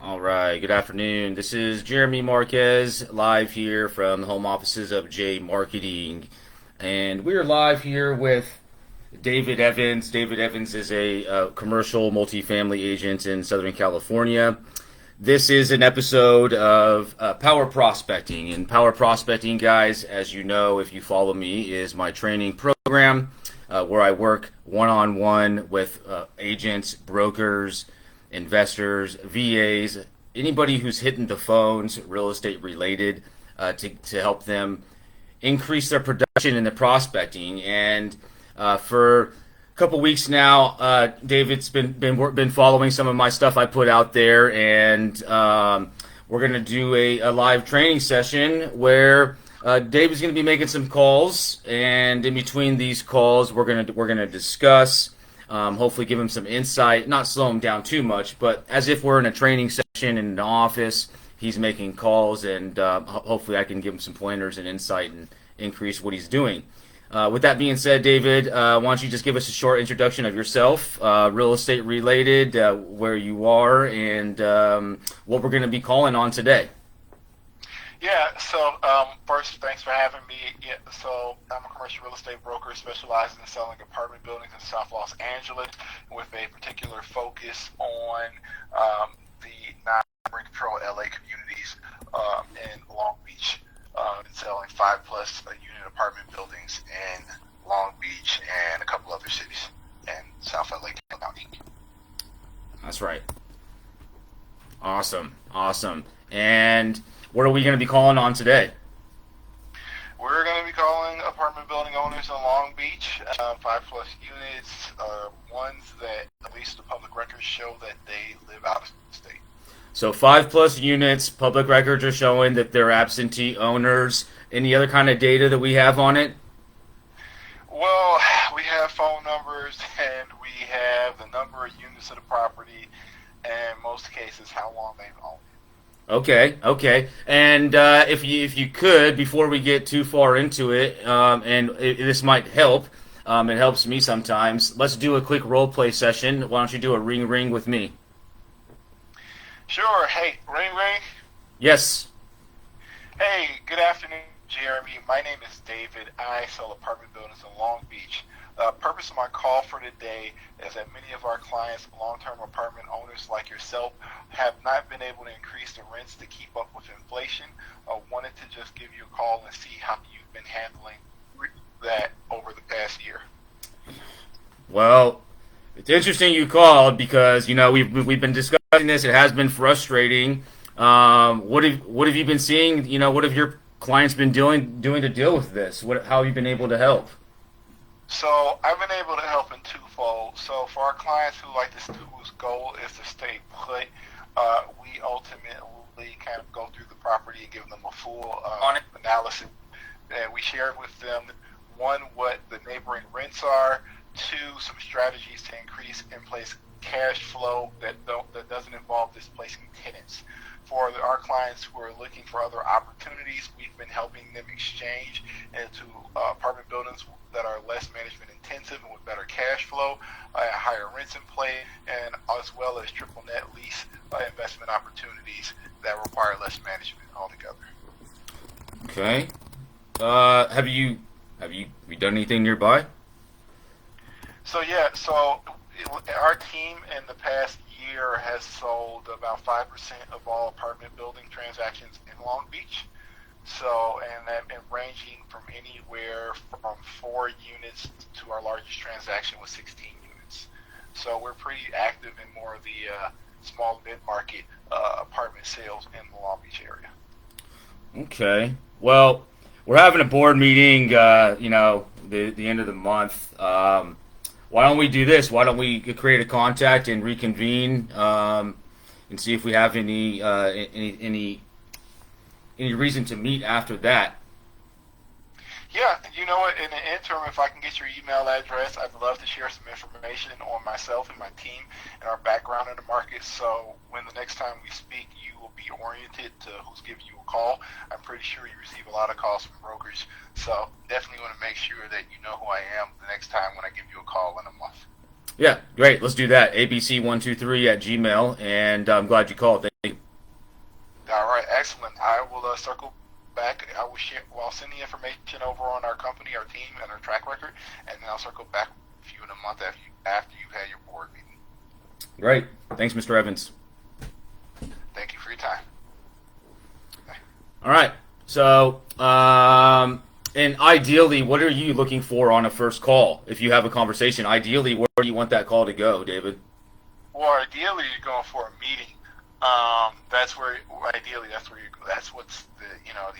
All right, good afternoon. This is Jeremy Marquez live here from the home offices of J Marqeting. And we're live here with David Evans. David Evans is a commercial multifamily agent in Southern California. This is an episode of Power Prospecting. And Power Prospecting, guys, as you know, if you follow me, is my training program where I work one on one with agents, brokers, investors, VAs, anybody who's hitting the phones, real estate related, to help them increase their production in the prospecting. And for a couple weeks now, David's been following some of my stuff I put out there, and we're gonna do a live training session where David's gonna be making some calls, and in between these calls, we're gonna discuss. Hopefully, give him some insight, not slow him down too much, but as if we're in a training session in an office, he's making calls, and hopefully, I can give him some pointers and insight and increase what he's doing. With that being said, David, why don't you just give us a short introduction of yourself, real estate related, where you are, and what we're going to be calling on today. Yeah, so first, thanks for having me. Yeah, so I'm a commercial real estate broker specializing in selling apartment buildings in South Los Angeles with a particular focus on the non-rent control LA communities in Long Beach, and selling 5+ unit apartment buildings in Long Beach and a couple other cities in South LA County. That's right. Awesome. Awesome. And what are we going to be calling on today? We're going to be calling apartment building owners in Long Beach, 5+ units, ones that at least the public records show that they live out of state. So 5+ units, public records are showing that they're absentee owners. Any other kind of data that we have on it? Well, we have phone numbers and we have the number of units of the property and in most cases how long they've owned it. Okay. And if you could, before we get too far into it, this might help. It helps me sometimes. Let's do a quick role play session. Why don't you do a ring ring with me? Sure. Hey, ring ring. Yes. Hey, good afternoon, Jeremy. My name is David. I sell apartment buildings in Long Beach. The purpose of my call for today is that many of our clients, long-term apartment owners like yourself, have not been able to increase the rents to keep up with inflation. I wanted to just give you a call and see how you've been handling that over the past year. Well, it's interesting you called because we've been discussing this. It has been frustrating. What have you been seeing? What have your clients been doing to deal with this? How have you been able to help? So I've been able to help in twofold. So for our clients whose goal is to stay put, we ultimately kind of go through the property and give them a full analysis. And we share with them, one, what the neighboring rents are, two, some strategies to increase in-place cash flow that doesn't involve displacing tenants. For our clients who are looking for other opportunities, we've been helping them exchange into apartment buildings that are less management intensive and with better cash flow, higher rents in play, and as well as triple net lease investment opportunities that require less management altogether. Okay. Have you done anything nearby? So our team in the past year has sold about 5% of all apartment building transactions in Long Beach. So, and that been ranging from anywhere from 4 units to our largest transaction was 16 units. So we're pretty active in more of the small mid-market apartment sales in the Long Beach area. Okay. Well, we're having a board meeting, the end of the month. Why don't we do this? Why don't we create a contact and reconvene and see if we have any reason to meet after that? Yeah, you know what? In the interim, if I can get your email address, I'd love to share some information on myself and my team and our background in the market. So when the next time we speak, you will be oriented to who's giving you a call. I'm pretty sure you receive a lot of calls from brokers. So definitely want to make sure that you know who I am the next time when I give you a call in a month. Yeah, great. Let's do that. ABC123 at Gmail, and I'm glad you called. Thank you. circle back. I will share. Well, I'll send the information over on our company, our team, and our track record, and then I'll circle back with you in a month after you've had your board meeting. Great. Thanks, Mr. Evans. Thank you for your time. All right. So, and ideally, what are you looking for on a first call? If you have a conversation, ideally, where do you want that call to go, David? Well, ideally, you're going for a meeting. That's where ideally that's what's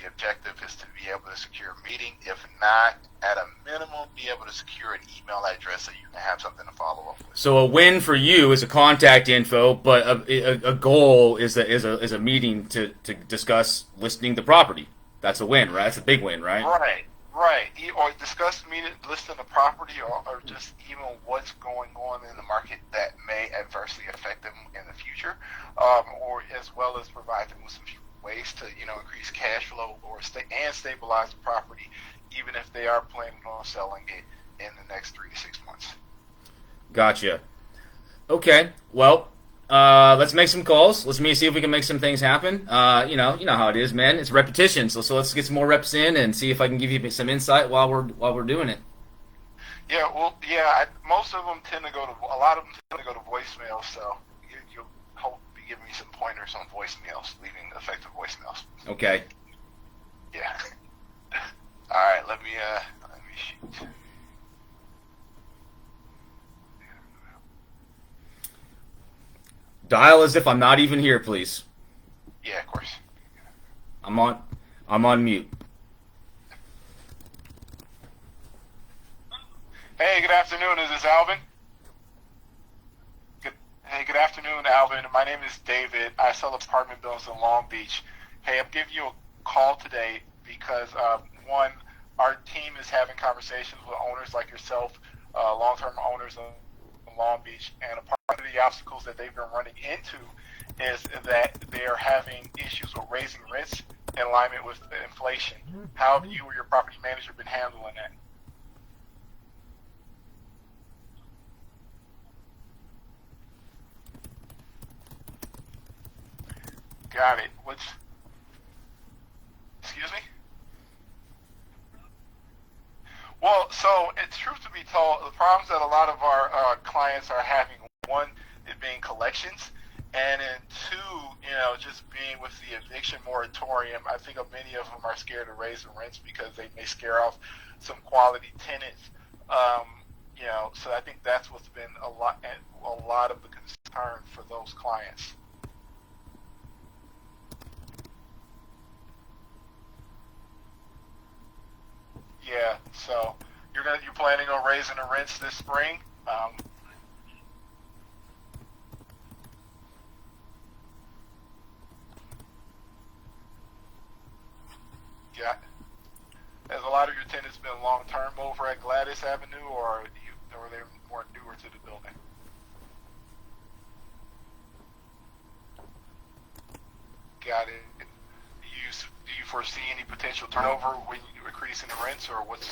the objective is to be able to secure a meeting. If not, at a minimum, be able to secure an email address so you can have something to follow up with. So a win for you is a contact info, but a goal is a meeting to discuss listing the property. That's a win, right? That's a big win, right? Right. Or discuss listing the property, or just even what's going on in the market that may adversely affect them in the future, or as well as provide them with some ways to increase cash flow and stabilize the property, even if they are planning on selling it in the next 3 to 6 months. Gotcha. Okay. Well, let's make some calls. Let's see if we can make some things happen. You know how it is, man. It's repetition. So let's get some more reps in and see if I can give you some insight while we're doing it. Yeah. Well, yeah. Most of them tend to go to voicemail. So you'll hope be giving me some pointers on voicemails, leaving effective voicemails. Okay. Yeah. All right. Let me shoot. Dial as if I'm not even here, please. Yeah, of course. I'm on mute. Hey, good afternoon. Is this Alvin? Good afternoon, Alvin. My name is David. I sell apartment buildings in Long Beach. Hey, I'm giving you a call today because one, our team is having conversations with owners like yourself, long-term owners in Long Beach, and a part of the obstacles that they've been running into is that they are having issues with raising rents in alignment with inflation. How have you or your property manager been handling that? Got it. Excuse me? Well, so it's truth to be told, the problems that a lot of our clients are having, one, it being collections, and then two, just being with the eviction moratorium. I think many of them are scared to raise the rents because they may scare off some quality tenants. So I think that's what's been a lot of the concern for those clients. Yeah, so you're planning on raising the rents this spring? Yeah. Has a lot of your tenants been long term over at Gladys Avenue, or are they more newer to the building? Got it. Do you foresee any potential turnover when you're increasing the rents, or what do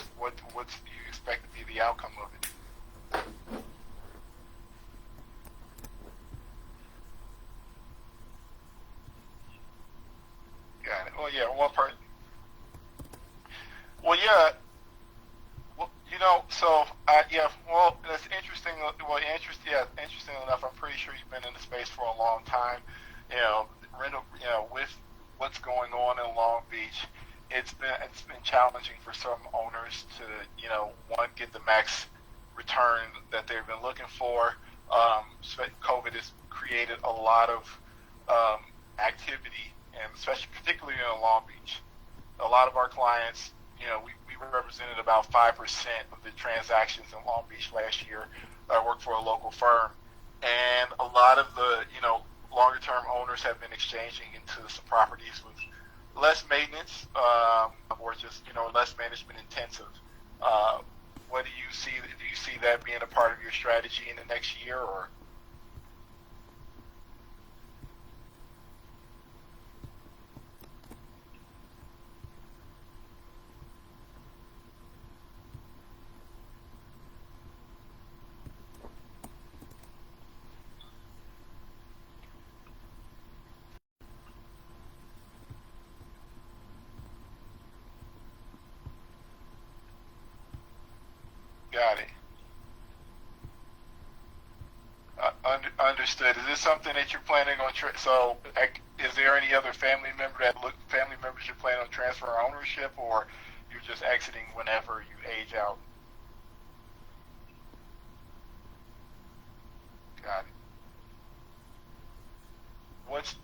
you expect to be the outcome of it? Got it. Well, yeah, one part. Well, yeah. Well, yeah. Well, that's interesting. Well, interesting enough. I'm pretty sure you've been in the space for a long time. With what's going on in Long Beach, it's been challenging for some owners to one, get the max return that they've been looking for. COVID has created a lot of activity, and particularly in Long Beach. A lot of our clients, we represented about 5% of the transactions in Long Beach last year. I worked for a local firm, and a lot of the longer term owners have been exchanging into some properties with less maintenance, or just less management intensive. What do you see? Do you see that being a part of your strategy in the next year, or? Understood. Is this something that you're planning on? Is there any other family members you're planning on transferring ownership, or you're just exiting whenever you age out? Got it. What's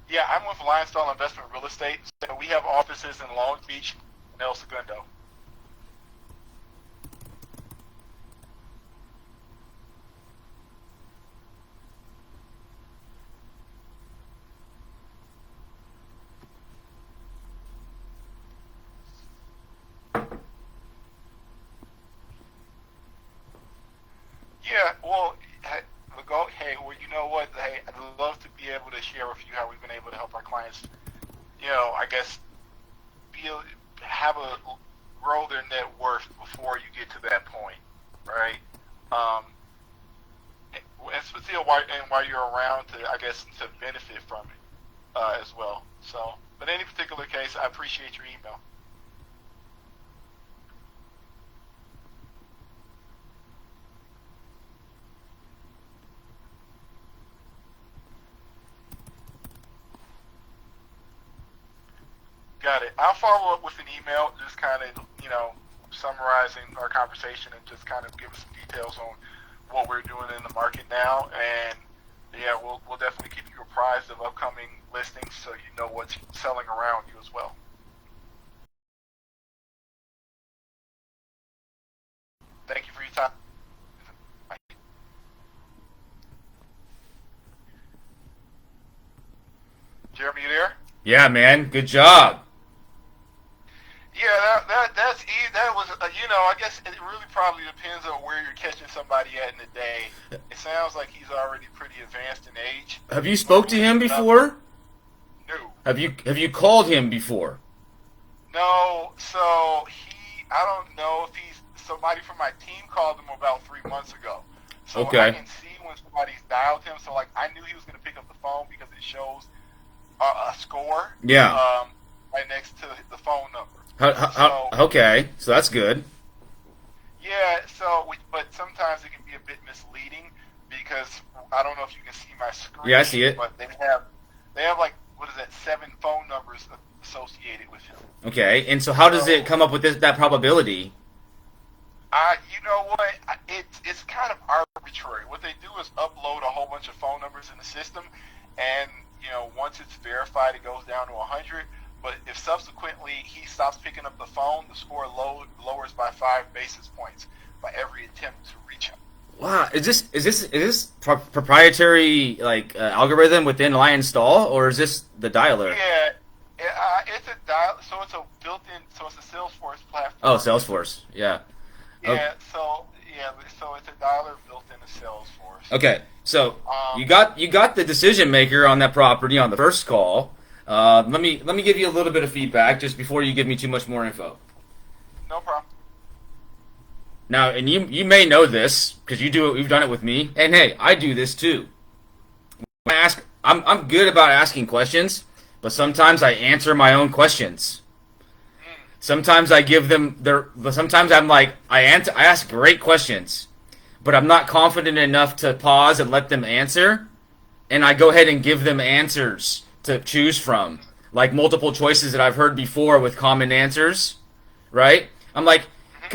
Yeah, I'm with Lionstall Investment Real Estate. So we have offices in Long Beach and El Segundo. Yeah, well, hey, well, you know what? Hey, I'd love to be able to share with you how we've been able to help our clients, I guess, have a grow their net worth before you get to that point, right? Um, and still, while you're around I guess, to benefit from it as well. So, but in any particular case, I appreciate your email. Got it. I'll follow up with an email, just kind of, summarizing our conversation and just kind of giving some details on what we're doing in the market now. And yeah, we'll definitely keep you apprised of upcoming listings so you know what's selling around you as well. Thank you for your time. Bye. Jeremy, you there? Yeah, man. Good job. Yeah, that was I guess it really probably depends on where you're catching somebody at in the day. It sounds like he's already pretty advanced in age. Have you spoke to him before? No. Have you called him before? No. So I don't know if somebody from my team called him about 3 months ago. So Okay. I can see when somebody's dialed him. So I knew he was going to pick up the phone because it shows a score. Yeah. Right next to the phone number. Okay, so that's good. Yeah, but sometimes it can be a bit misleading because I don't know if you can see my screen. Yeah, I see it. But they have like, what is that, 7 phone numbers associated with him. Okay, and so how does it come up with that probability? You know what? It's kind of arbitrary. What they do is upload a whole bunch of phone numbers in the system, and once it's verified, it goes down to 100. But if subsequently he stops picking up the phone, the score lowers by 5 basis points by every attempt to reach him. Wow, is this proprietary algorithm within Lionstall, or is this the dialer? Yeah, it's a dial. So it's a built-in. So it's a Salesforce platform. Oh, Salesforce. Yeah. Yeah. So it's a dialer built into Salesforce. Okay. So you got the decision maker on that property on the first call. Let me give you a little bit of feedback just before you give me too much more info. No problem. Now, and you may know this because you've done it with me, and hey, I do this too. I'm good about asking questions, but sometimes I answer my own questions. Sometimes I give them but sometimes I ask great questions, but I'm not confident enough to pause and let them answer, and I go ahead and give them answers to choose from, like multiple choices that I've heard before with common answers, right? I'm like,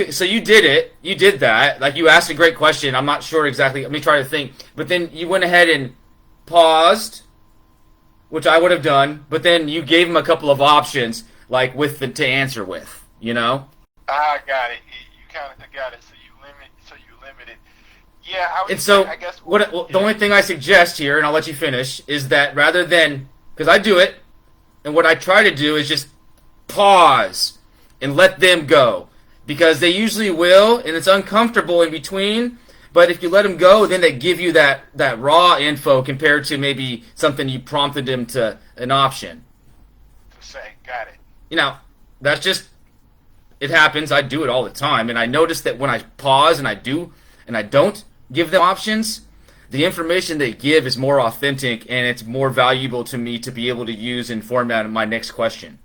so you did that, like you asked a great question, I'm not sure exactly, let me try to think, but then you went ahead and paused, which I would have done, but then you gave them a couple of options, like to answer with, I got it. You kind of got it, so you limit it. Yeah, I guess the only thing I suggest here, and I'll let you finish, is that rather than, because I do it, and what I try to do is just pause and let them go. Because they usually will, and it's uncomfortable in between, but if you let them go, then they give you that raw info compared to maybe something you prompted them to an option. To say, got it. That's just, it happens, I do it all the time, and I notice that when I pause and I don't give them options, the information they give is more authentic and it's more valuable to me to be able to use in format of my next question.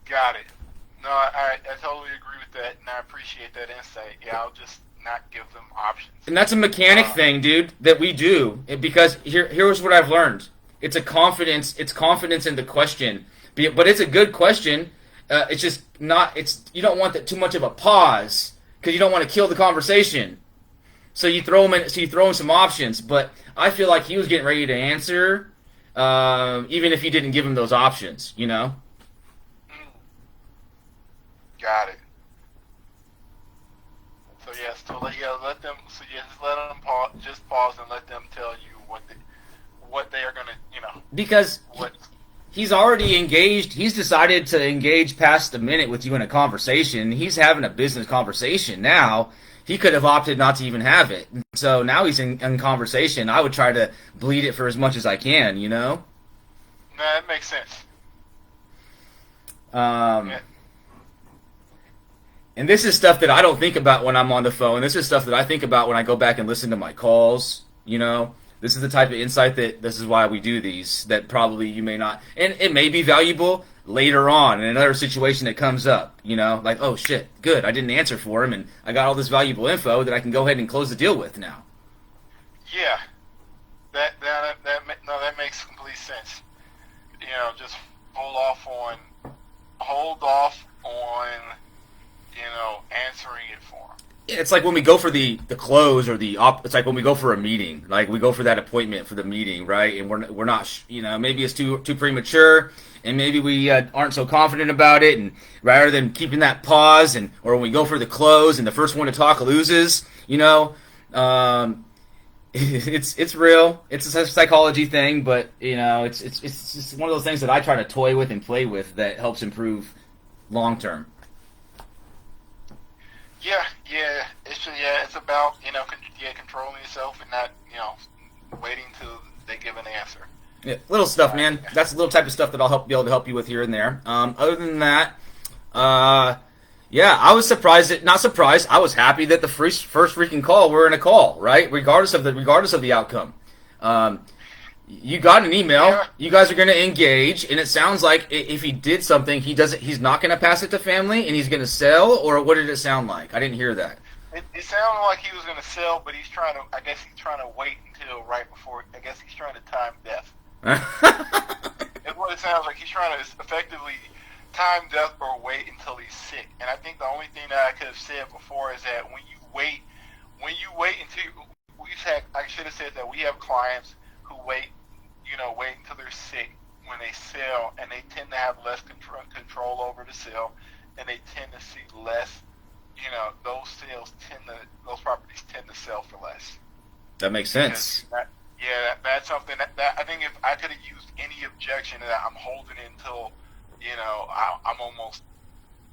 Got it. No, I totally agree with that, and I appreciate that insight. Yeah, I'll just not give them options. And that's a mechanic thing, dude, that we do. Because here's what I've learned. It's confidence in the question. But it's a good question. It's just not, you don't want too much of a pause because you don't want to kill the conversation. So you throw in some options. But I feel like he was getting ready to answer, even if you didn't give him those options, you know? Got it. So yes, let them. So yes, let them pause. Just pause and let them tell you what they are gonna, Because what. He's already engaged. He's decided to engage past a minute with you in a conversation. He's having a business conversation now. He could have opted not to even have it. So now he's in conversation. I would try to bleed it for as much as I can, you know? No, that makes sense. Yeah. And this is stuff that I don't think about when I'm on the phone. This is stuff that I think about when I go back and listen to my calls, you know? This is the type of insight this is why we do these, that probably you may not, and it may be valuable later on in another situation that comes up, you know? Like, oh shit, good, I didn't answer for him, and I got all this valuable info that I can go ahead and close the deal with now. Yeah. That makes complete sense. Just hold off on answering it for them. Yeah, it's like when we go for the close or it's like when we go for a meeting, like we go for that appointment for the meeting, right? And we're not, maybe it's too premature, and maybe we aren't so confident about it, and rather than keeping that pause, or when we go for the close and the first one to talk loses, it's real. It's a psychology thing, but it's just one of those things that I try to toy with and play with that helps improve long term. Yeah. It's about controlling yourself and not waiting till they give an answer. Yeah, little stuff, man. That's the little type of stuff that I'll be able to help you with here and there. Other than that, I was not surprised. I was happy that the first freaking call we're in a call, right? Regardless of the outcome. You got an email. Yeah. You guys are going to engage, and it sounds like if he did something, he's not going to pass it to family, and he's going to sell. Or what did it sound like? I didn't hear that. It sounded like he was going to sell, but he's trying to wait until right before. I guess he's trying to time death. That's what it sounds like. He's trying to effectively time death or wait until he's sick. And I think the only thing that I could have said before is that when you wait until I should have said that we have clients who wait until they're sick when they sell, and they tend to have less control over the sale, and they tend to see less. Those properties tend to sell for less. That makes sense. That's something that I think if I could have used any objection that I'm holding until, I'm almost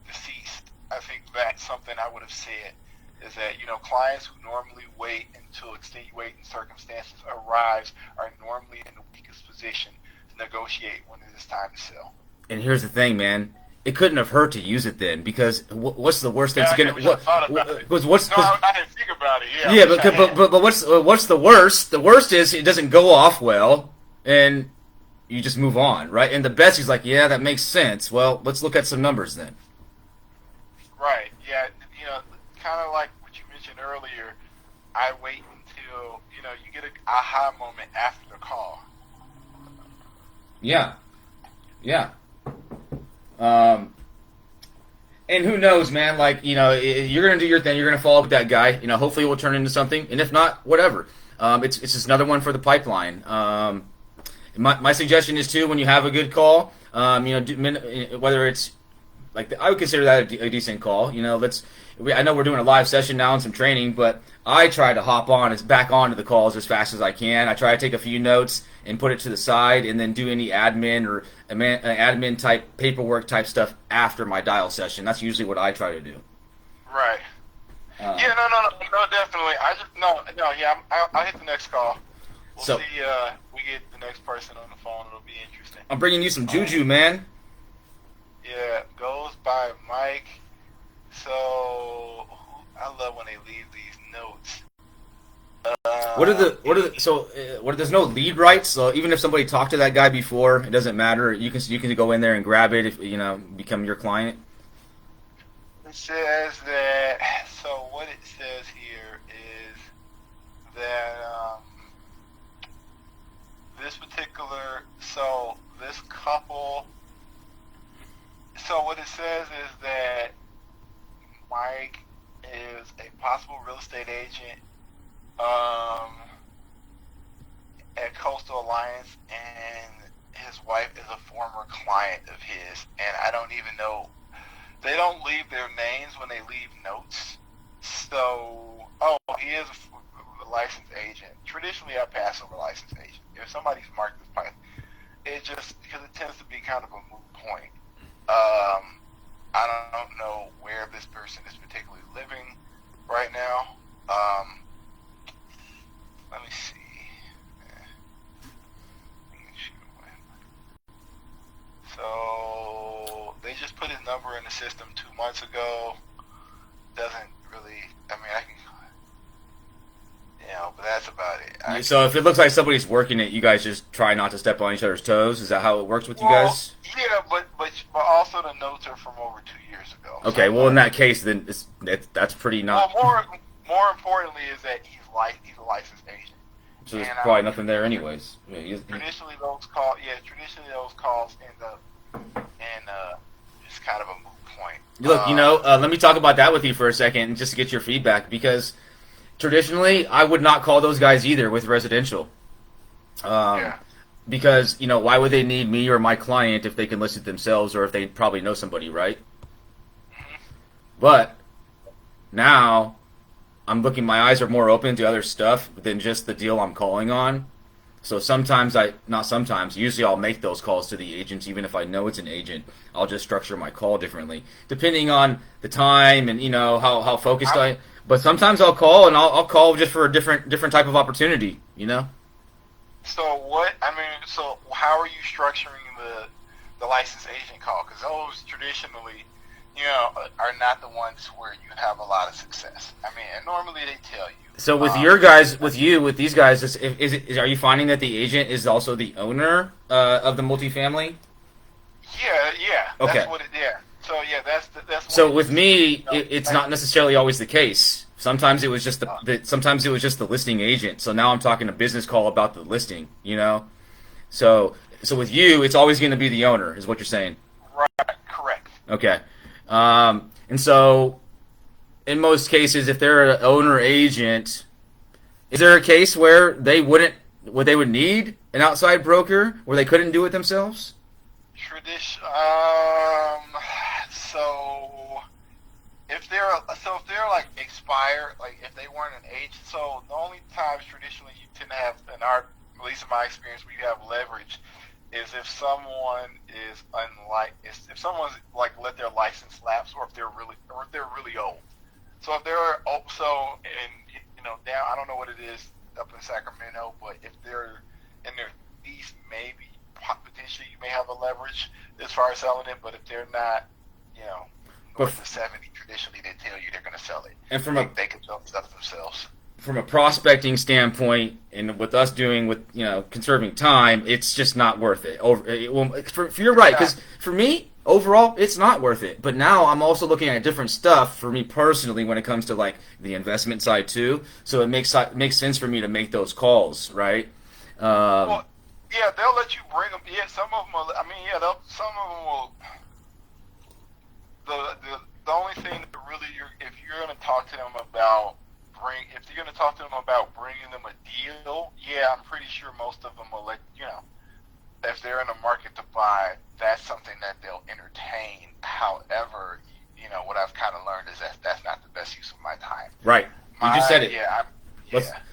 deceased. I think that's something I would have said is that, clients who normally wait until extenuating circumstances arise are normally in the weakest position to negotiate when it is time to sell. And here's the thing, man. It couldn't have hurt to use it then, because what's the worst that's gonna? I didn't think about it. Yeah. Yeah, but what's the worst? The worst is it doesn't go off well, and you just move on, right? And the best is like, yeah, that makes sense. Well, let's look at some numbers then. Right. Yeah. Kind of like what you mentioned earlier. I wait until you get an aha moment after the call. Yeah. And who knows, man? Like, you're gonna do your thing. You're gonna follow up with that guy. Hopefully it will turn into something. And if not, whatever. It's just another one for the pipeline. My suggestion is too, when you have a good call, whether it's like I would consider that a decent call. I know we're doing a live session now and some training, but I try to hop back onto the calls as fast as I can. I try to take a few notes and put it to the side, and then do any admin or admin type paperwork type stuff after my dial session. That's usually what I try to do. Right. No, definitely. I'll hit the next call. We'll see. We get the next person on the phone. It'll be interesting. I'm bringing you some juju, man. Yeah, goes by Mike. So I love when they leave these notes. There's no lead rights, so even if somebody talked to that guy before, it doesn't matter. You can go in there and grab it if become your client. It says that, so what it says here is that this particular, so this couple, so what it says is that Mike is a possible real estate agent at Coastal Alliance, and his wife is a former client of his, and I don't even know, they don't leave their names when they leave notes. So, he is a licensed agent. Traditionally, I pass over licensed agent. If somebody's marked as pipe, it just, because it tends to be kind of a moot point. I don't know where this person is particularly living right now. Let me see. So they just put his number in the system 2 months ago. Doesn't really, I mean, I can, but that's about it. So if it looks like somebody's working it, you guys just try not to step on each other's toes? Is that how it works with you guys? Yeah, but also the notes are from over 2 years ago. Okay, so, well in that case, then that's pretty not. Well, more importantly is that he's a licensed agent. So there's probably nothing there, anyways. Traditionally, those calls end up in just kind of a moot point. Look, let me talk about that with you for a second, just to get your feedback, because traditionally, I would not call those guys either with residential. Because, why would they need me or my client if they can list it themselves, or if they probably know somebody, right? Mm-hmm. But now I'm looking, my eyes are more open to other stuff than just the deal I'm calling on. So usually I'll make those calls to the agents, even if I know it's an agent. I'll just structure my call differently, depending on the time and, how focused but sometimes I'll call, and I'll call just for a different type of opportunity, So how are you structuring the licensed agent call? Because those traditionally, are not the ones where you have a lot of success. I mean, and normally they tell you. So with your guys, with these guys, are you finding that the agent is also the owner of the multifamily? Yeah. Okay. That's what it. Yeah. So yeah, that's. So with me, it's not necessarily always the case. Sometimes it was just the listing agent. So now I'm talking a business call about the listing. So with you, it's always going to be the owner, is what you're saying. Right. Correct. Okay. And so, in most cases, if they're an owner agent, is there a case where they would need an outside broker, where they couldn't do it themselves? So if they're like expired, like if they weren't an agent, so the only times traditionally you tend to have, at least in my experience, where you have leverage, is if someone is if someone's like let their license lapse, or if they're really old. So if they're down, I don't know what it is up in Sacramento, but if they're in their east, maybe potentially you may have a leverage as far as selling it. But if they're not, north of 70, traditionally they tell you they're going to sell it, and they can sell stuff themselves. From a prospecting standpoint, and with us doing conserving time, it's just not worth it. You're right, because for me, overall, it's not worth it. But now I'm also looking at different stuff for me personally when it comes to like the investment side too. So it makes sense for me to make those calls, right? Well, yeah, they'll let you bring them. Yeah, some of them. Some of them will. The only thing that really, if you're going to talk to them about. If you're going to talk to them about bringing them a deal, yeah, I'm pretty sure most of them will let if they're in the market to buy, that's something that they'll entertain. However, what I've kind of learned is that's not the best use of my time. Right. You just said it.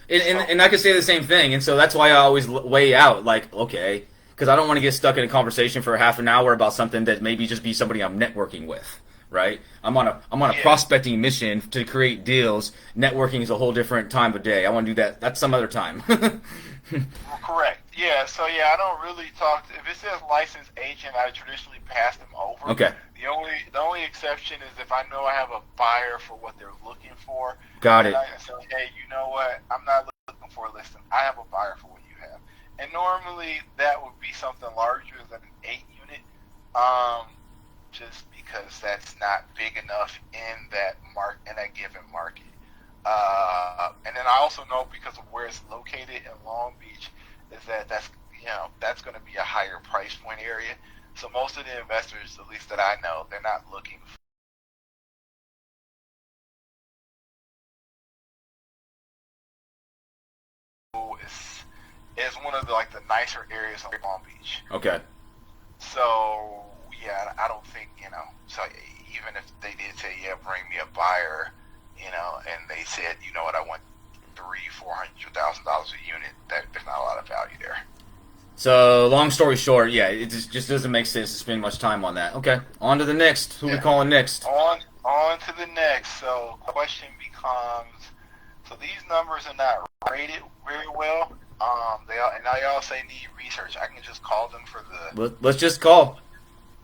And I could say the same thing, and so that's why I always weigh out, like, okay, because I don't want to get stuck in a conversation for half an hour about something that maybe just be somebody I'm networking with. Right, I'm on a prospecting mission to create deals. Networking is a whole different time of day. I want to do that. That's some other time. Correct. Yeah. So I don't really talk. If it says licensed agent, I traditionally pass them over. Okay. The only exception is if I know I have a buyer for what they're looking for. Got it. I say, hey, you know what? I'm not looking for a listing. I have a buyer for what you have, and normally that would be something larger than an 8 unit. just because that's not big enough in that given market. And then I also know, because of where it's located in Long Beach, is that's that's going to be a higher price point area. So most of the investors, at least that I know, they're not looking for is one of the nicer areas of Long Beach. Okay. So yeah, I don't think So even if they did say, yeah, bring me a buyer, and they said, you know what, I want $400,000 a unit, that there's not a lot of value there. So, long story short, yeah, it just doesn't make sense to spend much time on that. Okay, on to the next. Who we calling next? On to the next. So, question becomes: so these numbers are not rated very well. And now y'all say need research. I can just call them for Let's just call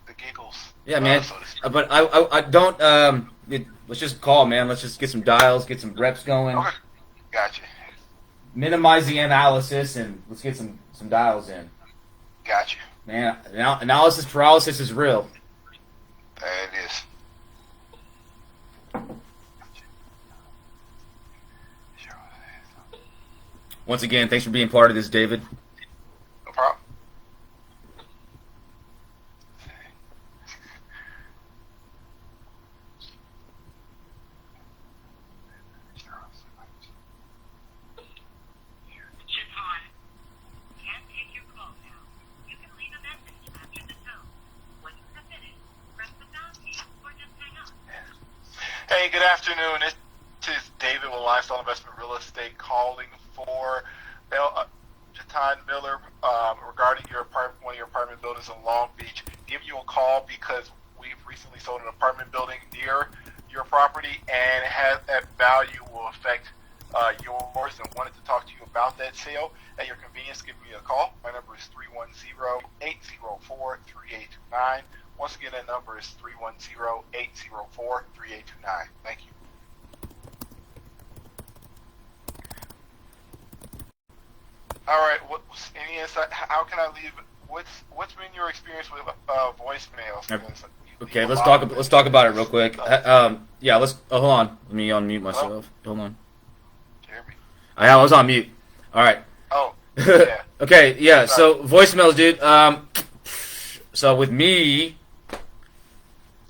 the giggles. Yeah, man. But I don't. Let's just call, man. Let's just get some dials, get some reps going. Okay, gotcha. Minimize the analysis, and let's get some dials in. Gotcha. Man, analysis paralysis is real. There it is. Once again, thanks for being part of this, David. No problem. Hey, good afternoon. This is David with Lifestyle Investment Real Estate calling for Jatan Miller regarding one of your apartment buildings in Long Beach. Giving you a call because we've recently sold an apartment building near your property, and that value will affect yours, and wanted to talk to you about that sale. At your convenience, give me a call. My number is 310-804-3829. Once again, that number is 310-804-3829. Thank you. All right. Any insight? How can I leave? What's been your experience with voicemails? Okay, let's talk about it real quick. Yeah, let's. Hold on. Let me unmute myself. Hold on. Jeremy. I was on mute. All right. Oh. Yeah. Okay. Yeah. So voicemails, dude. So with me,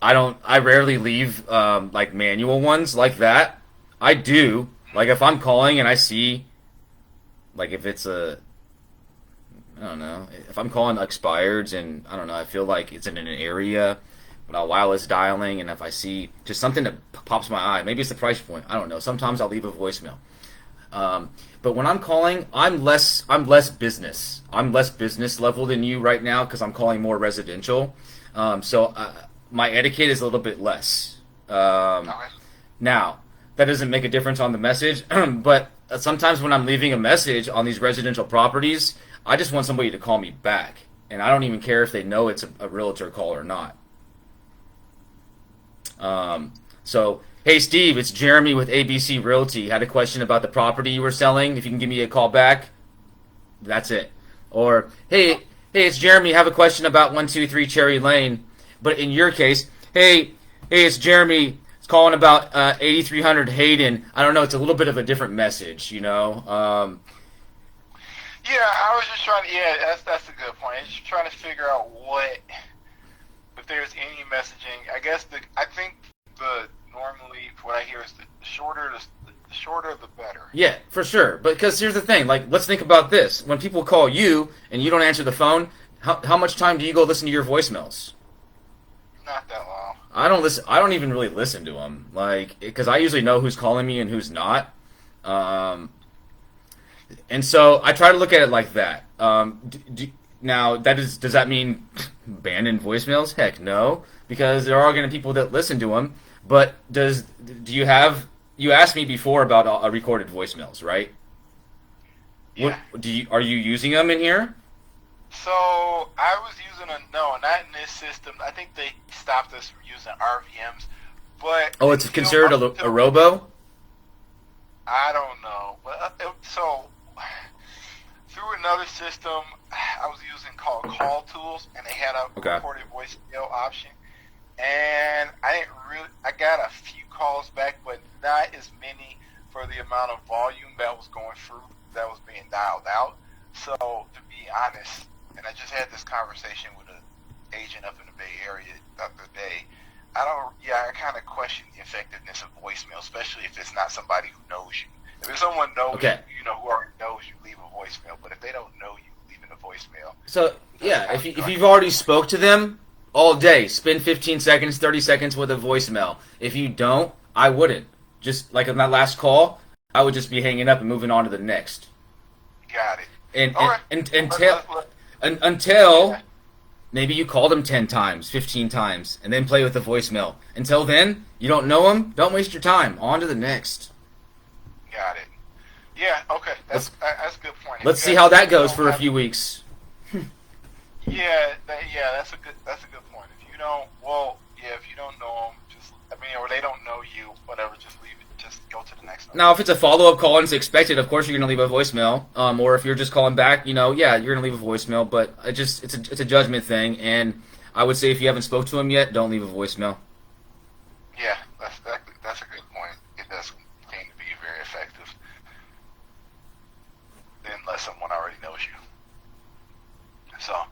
I rarely leave manual ones like that. I do. Like if I'm calling and I see, if it's I don't know, if I'm calling expireds and I don't know, I feel like it's in an area, but I'll wireless dialing, and if I see just something that pops my eye, maybe it's the price point. I don't know. Sometimes I'll leave a voicemail. But when I'm calling, I'm less business. I'm less business level than you right now because I'm calling more residential. So my etiquette is a little bit less. Now, that doesn't make a difference on the message, but sometimes when I'm leaving a message on these residential properties, I just want somebody to call me back, and I don't even care if they know it's a realtor call or not. So, hey Steve, it's Jeremy with ABC Realty. Had a question about the property you were selling. If you can give me a call back, that's it. Or, hey, it's Jeremy. Have a question about 123 Cherry Lane. But in your case, hey, it's Jeremy. It's calling about 8300 Hayden. I don't know. It's a little bit of a different message, Yeah, I was just trying to. Yeah, that's a good point. I'm just trying to figure out if there's any messaging. I think normally what I hear is the shorter the better. Yeah, for sure. But because here's the thing. Let's think about this. When people call you and you don't answer the phone, how much time do you go listen to your voicemails? Not that long. I don't listen. I don't even really listen to them, because I usually know who's calling me and who's not. And so I try to look at it like that. Now, does that mean abandon voicemails? Heck no, because there are going to be people that listen to them. But you asked me before about recorded voicemails, right? Yeah. Are you using them in here? So I was using not in this system. I think they stopped us from using RVMs. But it's considered a robo? I don't know. But so through another system, I was using called Call Tools, and they had a recorded voicemail option. and I got a few calls back, but not as many for the amount of volume that was going through, that was being dialed out. So to be honest, and I just had this conversation with an agent up in the Bay Area the other day. I kind of question the effectiveness of voicemail, especially if it's not somebody who knows you. If someone knows Okay. you, who already knows you, leave a voicemail. But if they don't know you, leaving a voicemail. So yeah, if you've already spoke to them all day, spend 15 seconds, 30 seconds with a voicemail. If you don't, I wouldn't. Just like on that last call, I would just be hanging up and moving on to the next. Got it. And, All right. until maybe you call them 10 times, 15 times, and then play with the voicemail. Until then, you don't know them. Don't waste your time. On to the next. Got it. Yeah. Okay. That's a good point. Let's see how that goes for a few weeks. That's a good point. If you don't, if you don't know them, or they don't know you, whatever, just leave it. Just go to the next one. Now, if it's a follow-up call and it's expected, of course you're going to leave a voicemail. Or if you're just calling back, you're going to leave a voicemail. But it's a judgment thing, and I would say if you haven't spoke to him yet, don't leave a voicemail. Yeah, that's a good point. It does seem to be very effective, unless someone already knows you. So, all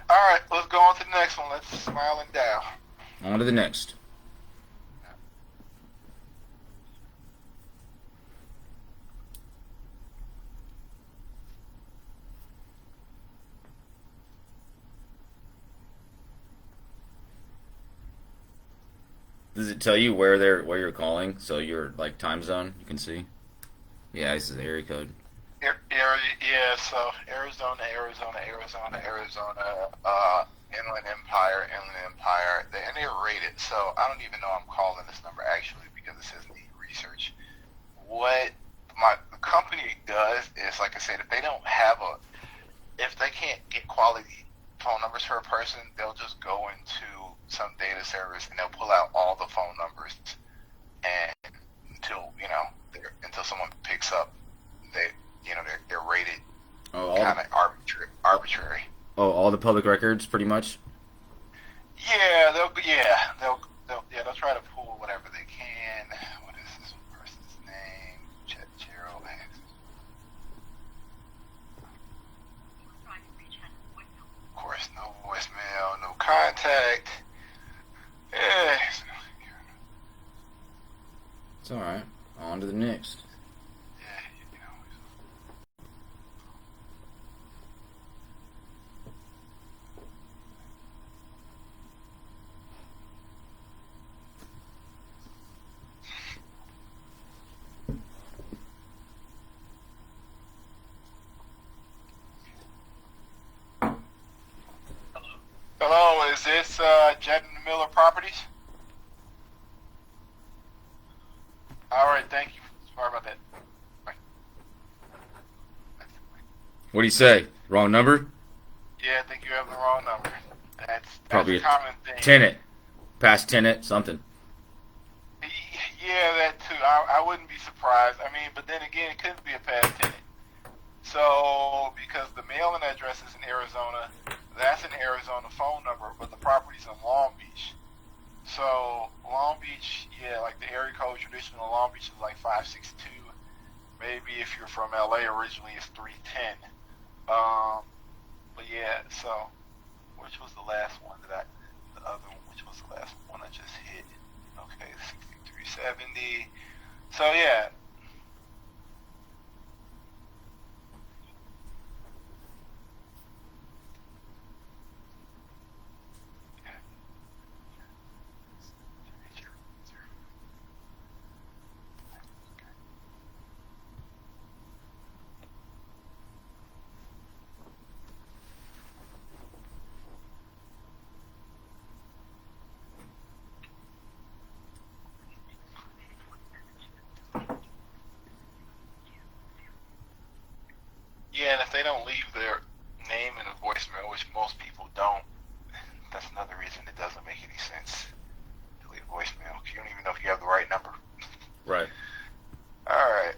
right, let's go on to the next one. Let's smile and dial. On to the next. Does it tell you where you're calling? So your like time zone, you can see. Yeah, this is the area code. So Arizona, Inland Empire, and they're rated. So I don't even know I'm calling this number actually because it says need research. What the company does is, like I said, if they can't get quality phone numbers for a person, they'll just go into some data service and they'll pull out all the phone numbers, and until someone picks up, they're rated kind of arbitrary. Oh, all the public records, pretty much. They'll try to pull whatever they can. What is this person's name? Gerald. Of course, no voicemail, no contact. Yeah. It's all right. On to the next. Hello, is this Jet and Miller Properties? All right, thank you. Sorry about that. Bye. What do you say? Wrong number? Yeah, I think you have the wrong number. That's Probably a common thing. Tenant. Past tenant, something. Yeah, that too. I wouldn't be surprised. But then again, it couldn't be a past tenant. So, because the mailing address is in Arizona, that's an Arizona phone number, but the property's in Long Beach. So, Long Beach, like the area code traditional Long Beach is like 562. Maybe if you're from LA originally, it's 310. So, which was the last one which was the last one I just hit? Okay, 6370. So, yeah. Yeah, and if they don't leave their name in a voicemail, which most people don't, that's another reason it doesn't make any sense to leave a voicemail. You don't even know if you have the right number. Right. All right.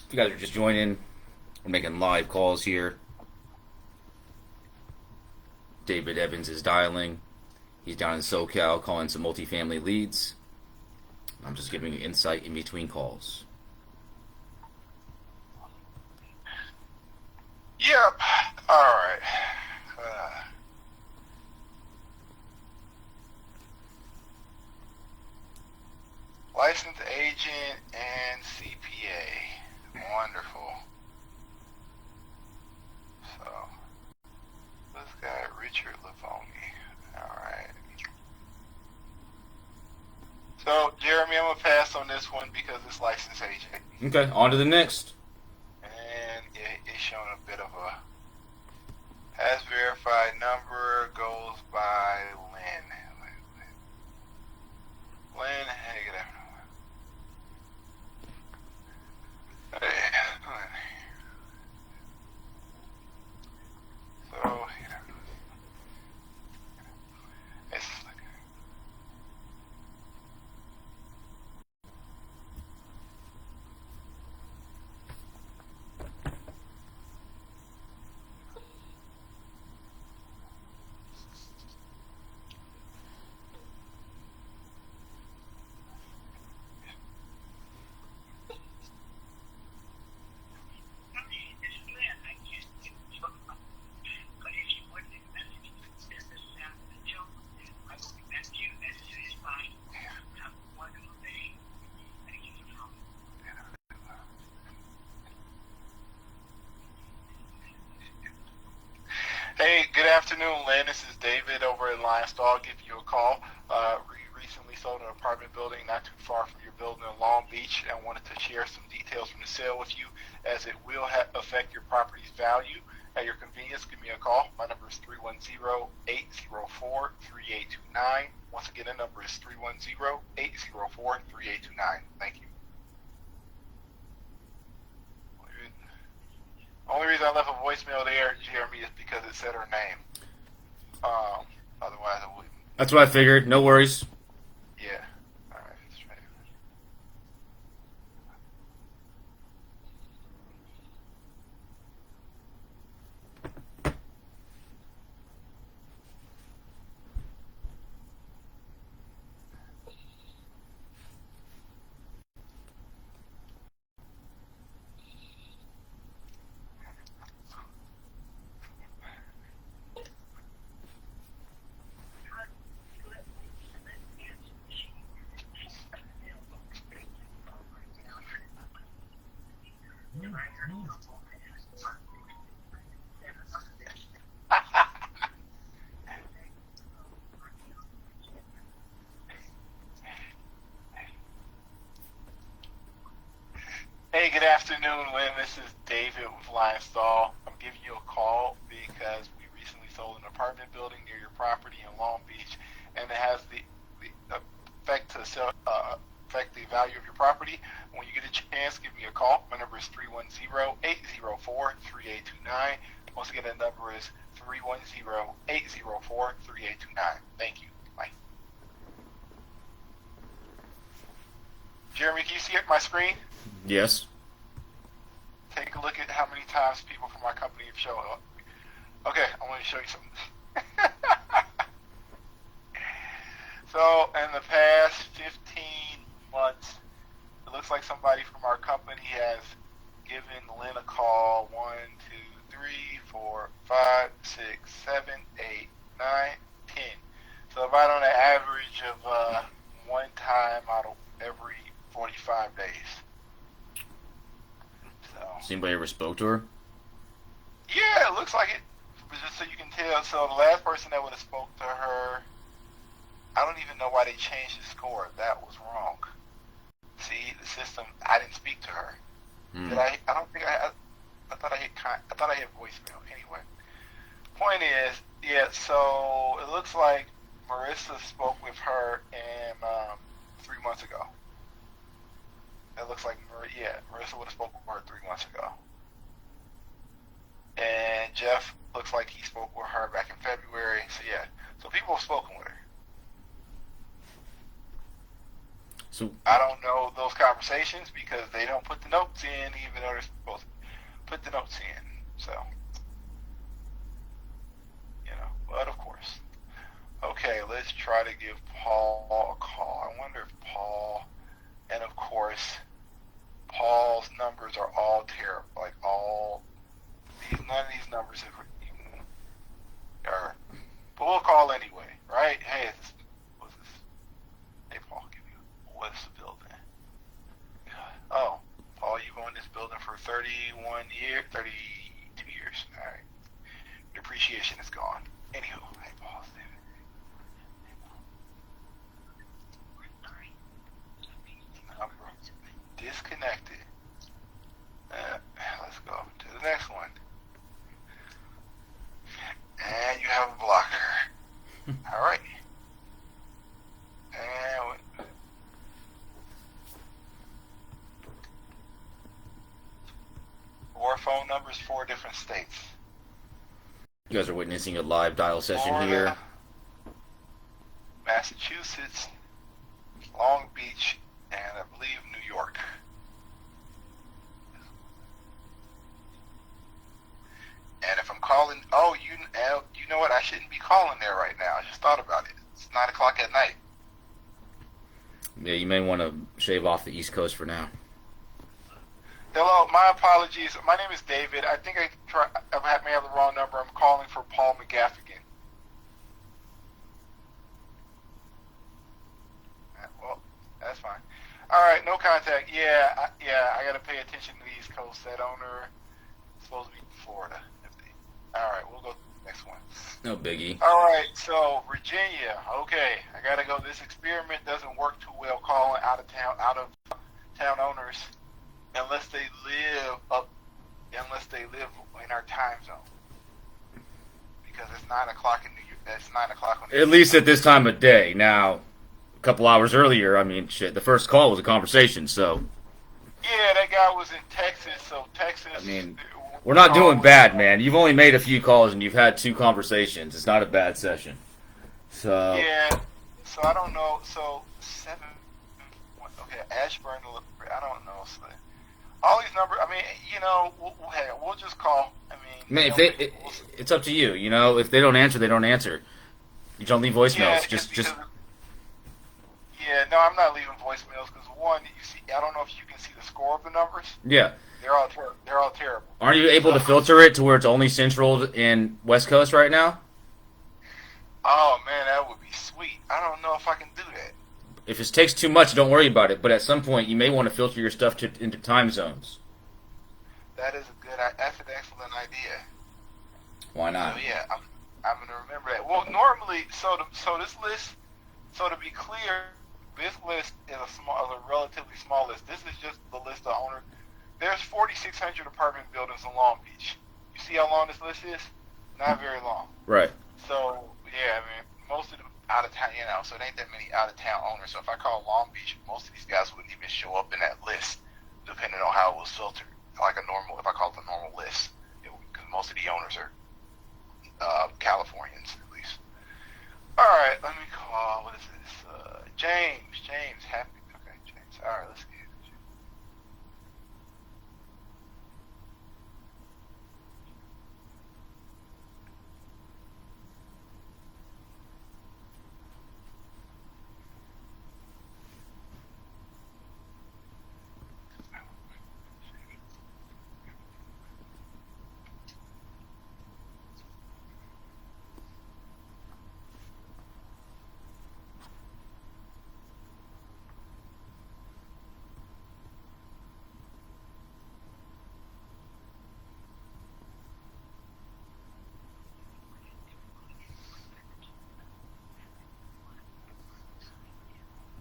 If you guys are just joining, we're making live calls here. David Evans is dialing. He's down in SoCal calling some multifamily leads. I'm just giving you insight in between calls. Yep. All right. Licensed agent and CPA. Wonderful. So, this guy, Richard Livoni. All right. So, Jeremy, I'm going to pass on this one because it's licensed agent. Okay, on to the next. And it's showing a bit of a has verified number, goes by Lynn. Lynn, hey, good afternoon. So, it's Hey, good afternoon, Lynn. This is David over at Lionstar. Giving you a call. We recently sold an apartment building not too far from your building in Long Beach and wanted to share some details from the sale with you as it will affect your property's value. At your convenience, give me a call. My number is 310-804-3829. Once again, the number is 310-804-3829. Thank you. Only reason I left a voicemail there, Jeremy, is because it said her name. Otherwise, I wouldn't. That's what I figured. No worries. Yeah. All right. Let's try it. Hey, good afternoon, Lynn. This is David with Lionstar. I'm giving you a call because we recently sold an apartment building near your property in Long Beach, and it has the effect to affect the value of your property. When you get a chance, give me a call. My number is 310-804-3829. Once again, that number is 310-804-3829. Thank you. Bye. Jeremy, can you see my screen? Yes. Take a look at how many times people from my company have shown up. Okay, I want to show you something. So, in the past 15 months, it looks like somebody from our company has given Lynn a call 1, 2, 3, 4, 5, 6, 7, 8, 9, 10. So about on an average of one time out of every 45 days. So. Has anybody ever spoke to her? Yeah, it looks like it. Just so you can tell. So the last person that would have spoke to her, I don't even know why they changed the score. That was wrong. See, the system. I didn't speak to her. Did I? I don't think I thought I hit. I thought I hit voicemail. Anyway, point is, yeah. So it looks like Marissa spoke with her in 3 months ago. It looks like Marissa would have spoken with her 3 months ago. And Jeff looks like he spoke with her back in February. So yeah, so people have spoken with her. So I don't know those conversations because they don't put the notes in, even though they're supposed to put the notes in. So, but of course. Okay, let's try to give Paul a call. I wonder if Paul, and of course, Paul's numbers are all terrible. Like none of these numbers have even, but we'll call anyway, right? Hey, what's this? Hey, Paul, what's the building? Oh, Paul, you've owned this building for 32 years. All right. Depreciation is gone. Anywho, hey, Paul. Number disconnected. Let's go to the next one. And you have a blocker. All right. And four phone numbers, 4 different states. you guys are witnessing a live dial session Florida, here. Massachusetts, Long Beach, and I believe New York. And if I'm calling, you know what? I shouldn't be calling there right now. I just thought about it. It's 9 o'clock at night. Yeah, you may want to shave off the East Coast for now. Hello, my apologies. My name is David. I think I may have the wrong number. I'm calling for Paul McGaffigan. Well, that's fine. All right, no contact. Yeah, I got to pay attention to the East Coast. That owner is supposed to be in Florida. All right, we'll go to the next one. No biggie. All right, so Virginia. Okay, I got to go. This experiment doesn't work too well calling out of town owners unless they live in our time zone. Because it's 9 o'clock in New York. It's 9 o'clock on At least at this time of day. Now, a couple hours earlier, I mean, shit, the first call was a conversation, so. Yeah, that guy was in Texas, so Texas. I mean, we're not doing bad, man. You've only made a few calls and you've had 2 conversations. It's not a bad session. So. Yeah, so I don't know. So 7. Okay, Ashburn. I don't know. So all these numbers. I mean, we'll just call. I mean, Man, it's up to you. If they don't answer, they don't answer. You don't leave voicemails. Yeah, just. Yeah, no, I'm not leaving voicemails because one, you see, I don't know if you can see the score of the numbers. Yeah. They're all terrible. Aren't you able to filter it to where it's only Central and West Coast right now? Oh man, that would be sweet. I don't know if I can do that. If it takes too much, don't worry about it. But at some point, you may want to filter your stuff into time zones. That's an excellent idea. Why not? So yeah, I'm gonna remember that. Well, normally, so this list, so to be clear, this list is a relatively small list. This is just the list of owners. There's 4,600 apartment buildings in Long Beach. You see how long this list is? Not very long. Right. So yeah, I mean, most of them out of town, so it ain't that many out of town owners. So if I call Long Beach, most of these guys wouldn't even show up in that list, depending on how it was filtered. Like if I call it the normal list, because most of the owners are Californians at least. All right, let me call. What is this? James. Happy. Okay, James. All right, let's get it.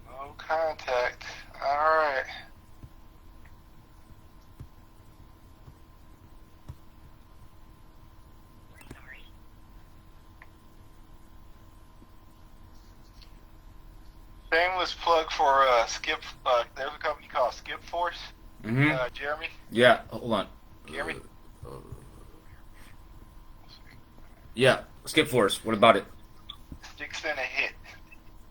No contact. All right. Shameless plug for Skip. There's a company called Skip Force. Mm-hmm. Jeremy. Yeah. Hold on. Jeremy. Yeah. Skip Force. What about it? Sticks in a hit.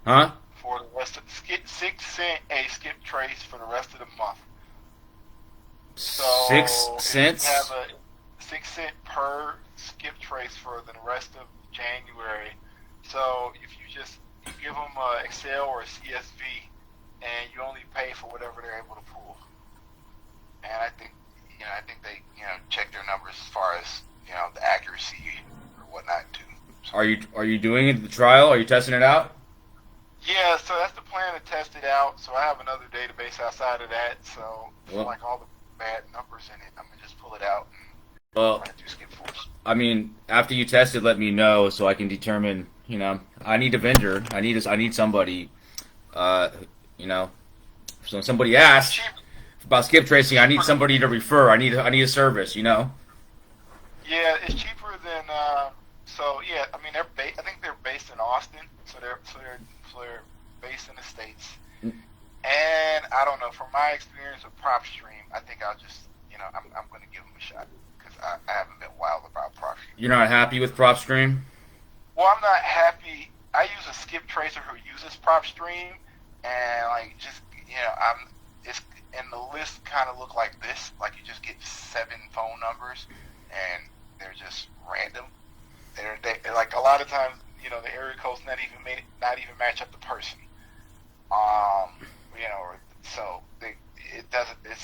Huh? for the rest of 6 cent a skip trace for the rest of the month. So 6 cents. if you have a 6 cent per skip trace for the rest of January. So if you give them a Excel or a CSV, and you only pay for whatever they're able to pull. And I think they check their numbers as far as the accuracy or whatnot too. So, Are you doing it the trial? Are you testing it out? yeah, so that's the plan to test it out. So I have another database outside of that. So for like all the bad numbers in it, I'm gonna just pull it out and Well, try to do skip force. I mean, after you test it, let me know so I can determine. I need a vendor. I need somebody. So when somebody asks Cheap. about skip tracing, I need somebody to refer. I need a service. Yeah, it's cheaper than. So yeah, I mean I think they're based in Austin, so they're based in the States. And I don't know, from my experience with PropStream, I think I'll just I'm going to give them a shot because I haven't been wild about PropStream. You're not happy with PropStream? Well, I'm not happy. I use a skip tracer who uses PropStream, and and the list kind of look like this. Like you just get 7 phone numbers, and they're just random. They're like a lot of times, the area codes not even match up the person. I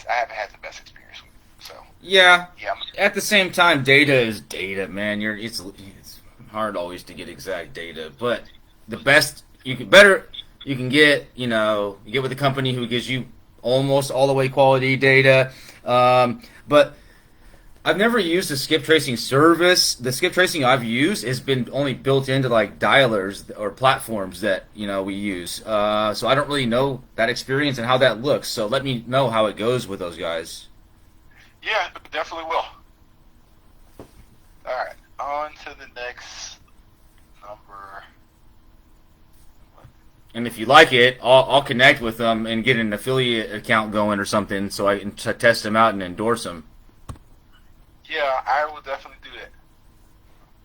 haven't had the best experience with it. So Yeah. yeah, At the same time, data is data, man. It's hard always to get exact data, but the best you can get, you get with a company who gives you almost all the way quality data. But I've never used a skip tracing service. The skip tracing I've used has been only built into like dialers or platforms that we use. So I don't really know that experience and how that looks. So let me know how it goes with those guys. yeah, definitely will. All right, on to the next number. And if you like it, I'll connect with them and get an affiliate account going or something, so I can test them out and endorse them. Yeah, I will definitely do that.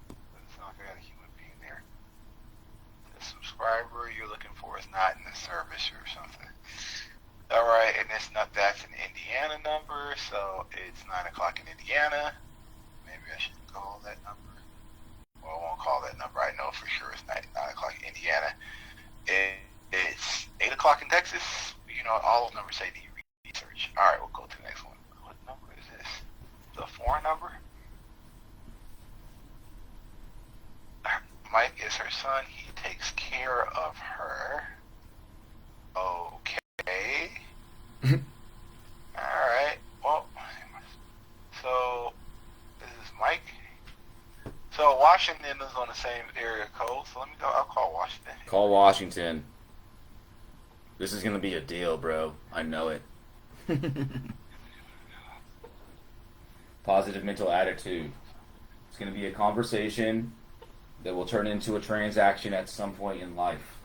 It's not like I got a human being there. The subscriber you're looking for is not in the service or something. All right, and that's an Indiana number, so it's 9 o'clock in Indiana. Maybe I should call that number. Well, I won't call that number. I know for sure it's 9 o'clock in Indiana. It's 8 o'clock in Texas. All those numbers say do research. All right, we'll go to the next one. What number is this? The foreign number? Mike is her son. He takes care of her. Okay. Alright. Well, so this is Mike. So Washington is on the same area code. So let me go. I'll call Washington. Call Washington. This is going to be a deal, bro. I know it. Positive mental attitude. It's going to be a conversation that will turn into a transaction at some point in life.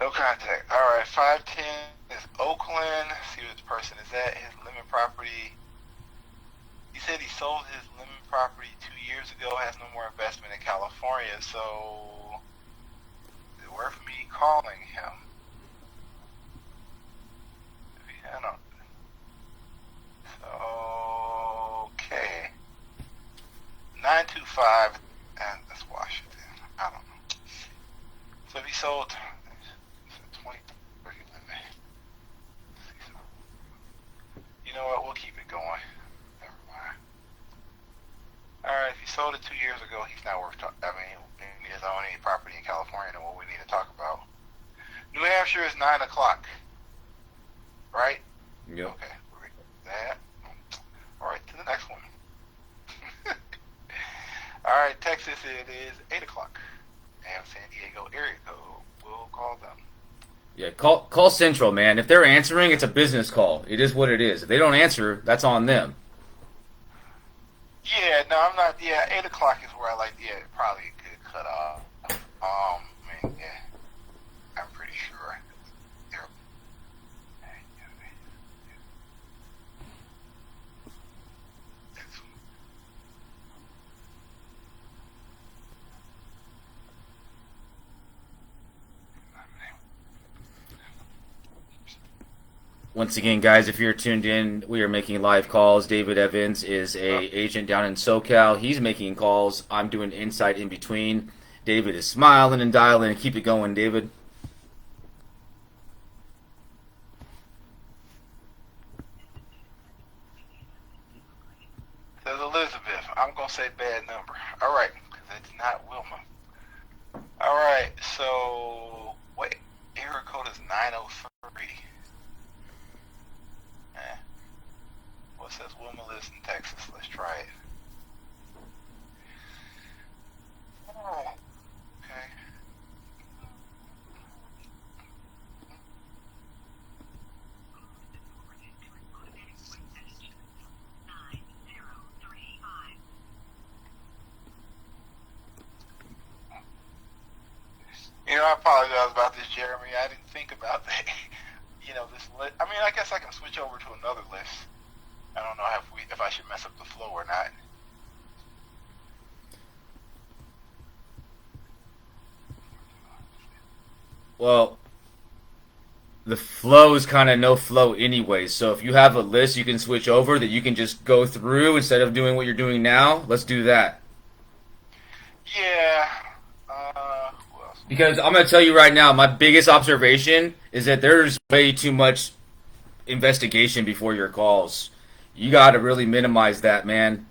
No contact. All right, 510 is Oakland. See where this person is at. His lemon property. He said he sold his lemon property 2 years ago. Has no more investment in California. So, is it worth me calling him? I don't. Okay. 925. And that's Washington. I don't know. So if he sold. You know what? We'll keep it going. Never mind. All right. If he sold it 2 years ago, he's not worth. He doesn't own any property in California. And what we need to talk about. New Hampshire is 9 o'clock. Right? Yep. Okay. We're good with that. All right. To the next one. All right. Texas. It is 8 o'clock. And San Diego area code. We'll call them. Yeah, call Central, man. If they're answering, it's a business call. It is what it is. If they don't answer, that's on them. Yeah, no, I'm not. Yeah, 8 o'clock is where I like. Yeah, probably a good cutoff. Once again, guys, if you're tuned in, we are making live calls. David Evans is a agent down in SoCal. He's making calls. I'm doing insight in between. David is smiling and dialing. Keep it going, David. Says Elizabeth. I'm going to say bad number. All right, because it's not Wilma. All right, so, wait, area code is 903. Well, it says Wilma lives in Texas. Let's try it. Oh, okay. You know, I apologize about this, Jeremy. I didn't think about that. This list. I mean, I guess I can switch over to another list. I don't know if I should mess up the flow or not. Well, the flow is kind of no flow anyway. So if you have a list you can switch over that you can just go through instead of doing what you're doing now, let's do that. Yeah. Who else? Because I'm going to tell you right now, my biggest observation is that there's way too much investigation before your calls. You got to really minimize that, man.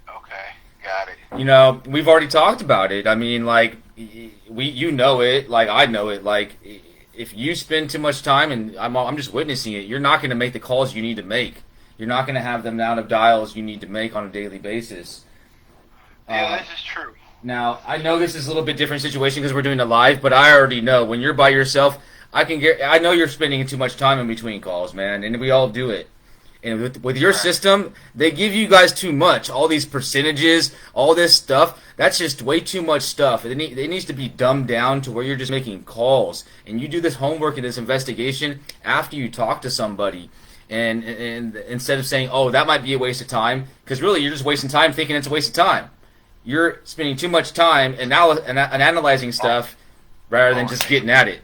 Okay, got it. We've already talked about it. I mean, like, you know it, like I know it. Like, if you spend too much time, and I'm just witnessing it, you're not going to make the calls you need to make. You're not going to have the amount of dials you need to make on a daily basis. Yeah, this is true. Now, I know this is a little bit different situation because we're doing it live, but I already know when you're by yourself, I know you're spending too much time in between calls, man, and we all do it. And with your system, they give you guys too much. All these percentages, all this stuff, that's just way too much stuff. It needs to be dumbed down to where you're just making calls. And you do this homework and this investigation after you talk to somebody. And instead of saying, oh, that might be a waste of time, because really you're just wasting time thinking it's a waste of time. You're spending too much time and analyzing stuff rather than just getting at it.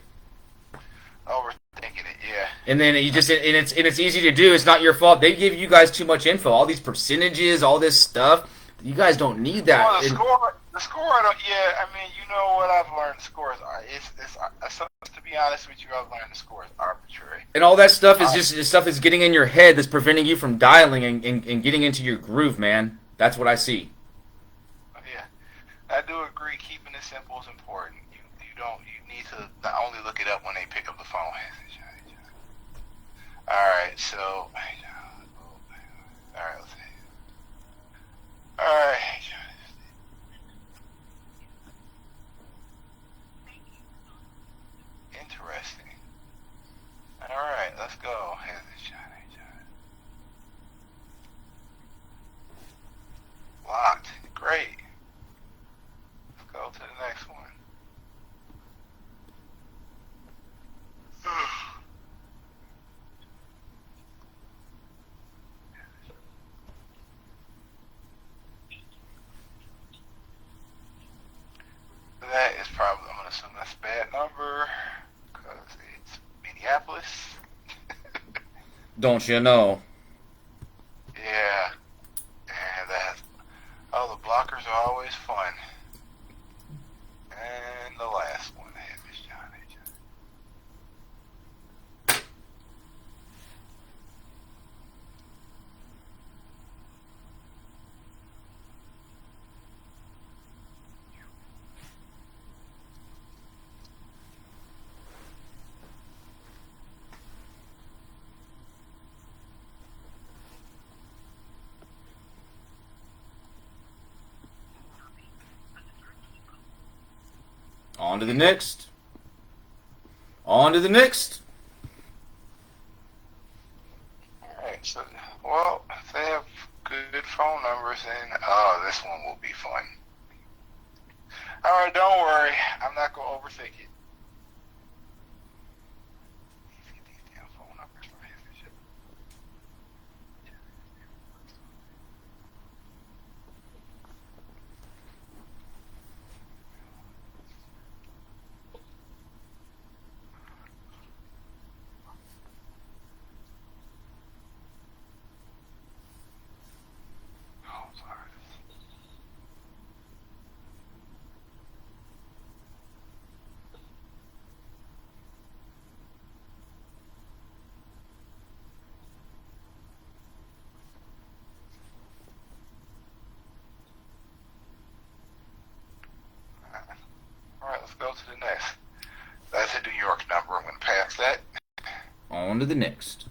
Overthinking it, yeah. And then it's easy to do. It's not your fault. They give you guys too much info. All these percentages, all this stuff. You guys don't need that. Well, the score. I don't. Yeah, I mean, you know what I've learned. The scores are. To be honest with you, I've learned the score is arbitrary. And all that stuff is just stuff that's getting in your head that's preventing you from dialing and getting into your groove, man. That's what I see. Yeah, I do agree. Keeping it simple is important. You need to not only look it up when they pick up the phone. All right, so. All right, let's see. All right. Interesting. All right, let's go. Locked. Great. Let's go to the next one. That is probably, I'm going to assume that's a bad number because it's Minneapolis. Don't you know? Yeah. And the blockers are always fun. And the last one, Miss Johnny. On to the next. On to the next. Alright, so, well, if they have good phone numbers, then, this one will be fun. Alright, don't worry. I'm not going to overthink it. These damn phone numbers for him. On to the next.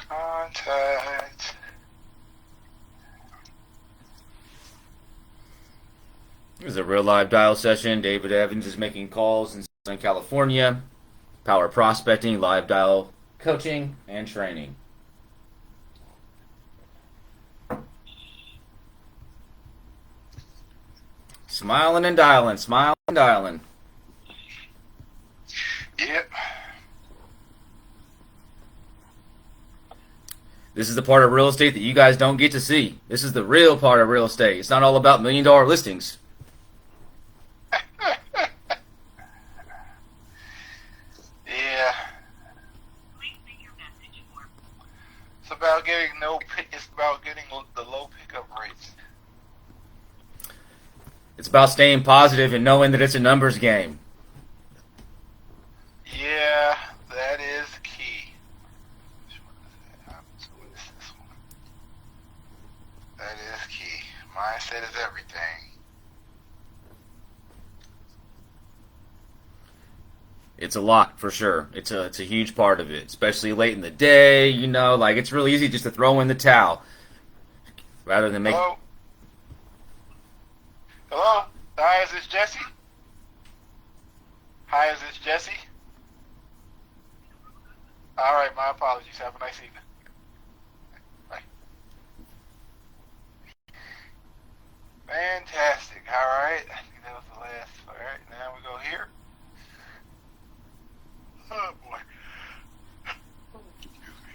Contact. This is a real live dial session. David Evans is making calls in Southern California. Power prospecting, live dial coaching, and training. Smiling and dialing, smiling and dialing. Yep. This is the part of real estate that you guys don't get to see. This is the real part of real estate. It's not all about $1 million listings. Yeah. It's about getting it's about getting the low pickup rates. It's about staying positive and knowing that it's a numbers game. Yeah, that is key. That is key. Mindset is everything. It's a lot for sure. It's a huge part of it, especially late in the day. You know, like it's really easy just to throw in the towel rather than make. Hello. Hello. Hi, is this Jesse? Hi, is this Jesse? All right, my apologies. Have a nice evening. Bye. Fantastic. All right. I think that was the last. All right, now we go here. Oh, boy. Excuse me.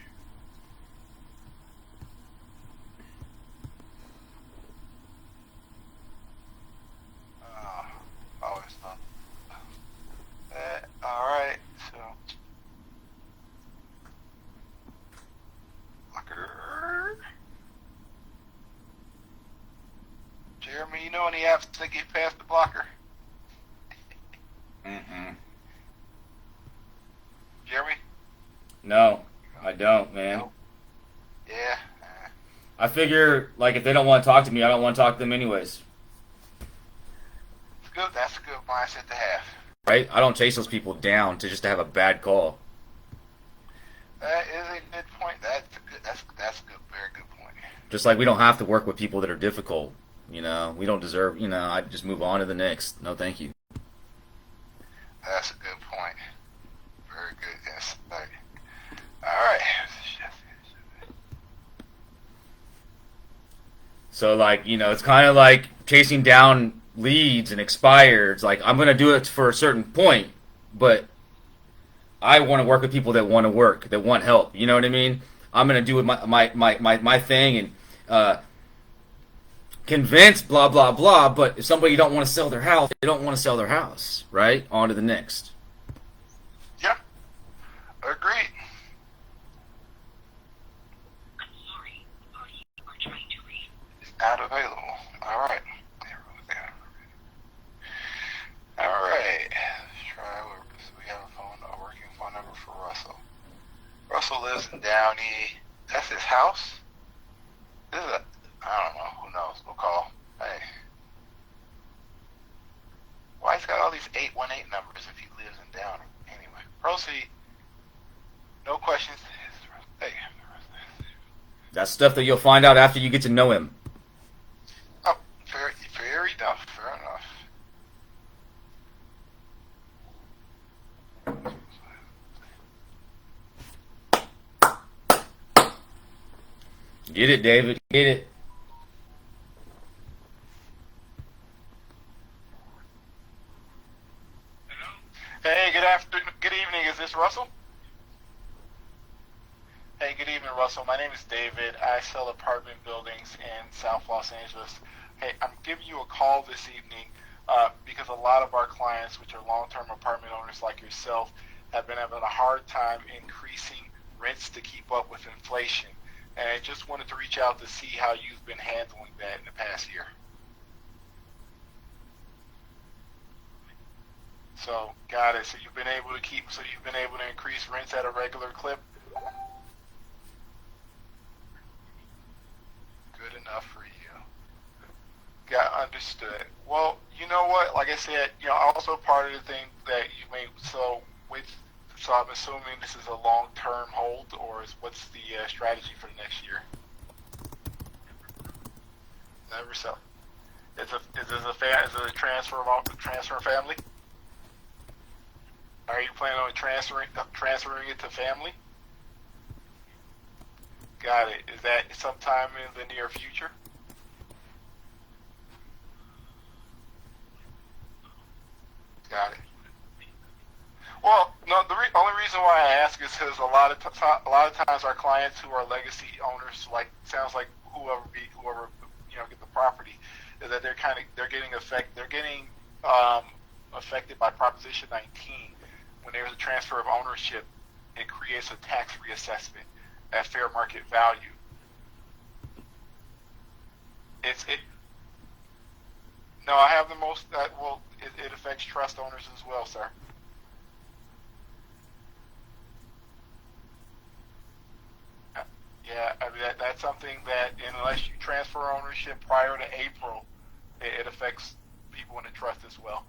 Always fun. All right, so. Blocker. Jeremy, you know any apps that get past the blocker? Mm-mm. Jeremy? No, I don't, man. Nope. Yeah. I figure, like, if they don't want to talk to me, I don't want to talk to them anyways. It's good. That's a good mindset to have. Right? I don't chase those people down to just to have a bad call. That is a good point. That's a good, very good point. Just like we don't have to work with people that are difficult. You know, we don't deserve, you know, I just move on to the next. No, thank you. That's a good point. Very good insight. All right. So, like, you know, it's kind of like chasing down leads and expireds. Like, I'm going to do it for a certain point, but I want to work with people that want to work, that want help. You know what I mean? I'm going to do my thing and convince blah, blah, blah. But if somebody don't want to sell their house, they don't want to sell their house, right? On to the next. Yeah. Agreed. Not available. All right. All right. Let's try. We have a working phone number for Russell. Russell lives in Downey. That's his house. This is I don't know. Who knows? We'll call. Hey. Why he's got all these 818 numbers if he lives in Downey? Anyway, proceed. No questions. Hey. That's stuff that you'll find out after you get to know him. Oh, fair enough. Fair enough. Get it, David. Get it. Hey, good evening. Is this Russell? Hey, good evening, Russell. My name is David. I sell apartment buildings in South Los Angeles. Hey, I'm giving you a call this evening because a lot of our clients, which are long-term apartment owners like yourself, have been having a hard time increasing rents to keep up with inflation. And I just wanted to reach out to see how you've been handling that in the past year. So, got it. So you've been able to increase rents at a regular clip? Good enough for you. Got understood. Well, you know what? Like I said, also part of the thing that you may so I'm assuming this is a long-term hold, or what's the strategy for the next year? Never sell. Is it a transfer family? Are you planning on transferring it to family? Got it. Is that sometime in the near future? Got it. Well, no. The only reason why I ask is because a lot of times our clients who are legacy owners, like sounds like whoever get the property, is that they're getting affected by Proposition 19 when there's a transfer of ownership. It creates a tax reassessment at fair market value. It. No, I have the most. It affects trust owners as well, sir. Yeah, I mean that's something that unless you transfer ownership prior to April, it affects people in the trust as well.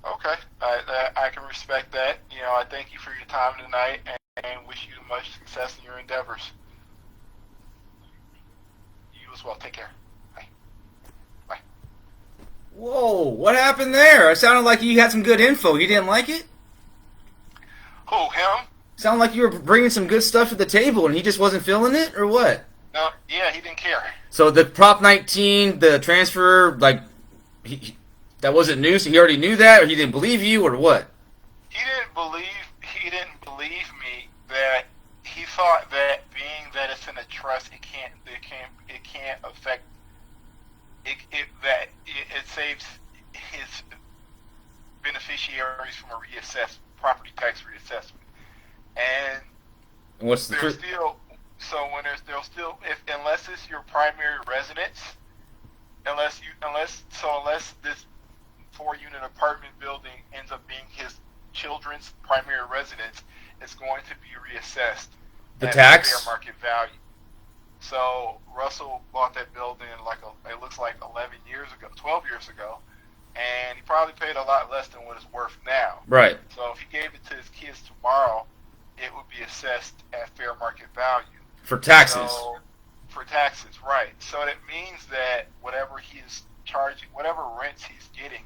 Okay, I can respect that. I thank you for your time tonight and wish you much success in your endeavors. You as well. Take care. Bye. Bye. Whoa, what happened there? It sounded like you had some good info. You didn't like it? Who, him? Sounded like you were bringing some good stuff to the table and he just wasn't feeling it, or what? No, yeah, he didn't care. So the Prop 19, the transfer, like, that wasn't new, so he already knew that, or he didn't believe you, or what? He didn't believe me that he thought that being that it's in a trust, it can't affect it saves his beneficiaries from a property tax reassessment. And What's the there's truth? still so when there'll still if unless it's your primary residence, unless this 4-unit apartment building ends up being his children's primary residence, it's going to be reassessed The at tax? fair market value. So Russell bought that building it looks like 11 years ago, 12 years ago, and he probably paid a lot less than what it's worth now. Right. So if he gave it to his kids tomorrow, it would be assessed at fair market value. For taxes. So, for taxes, right. So that means that whatever he's charging, whatever rents he's getting,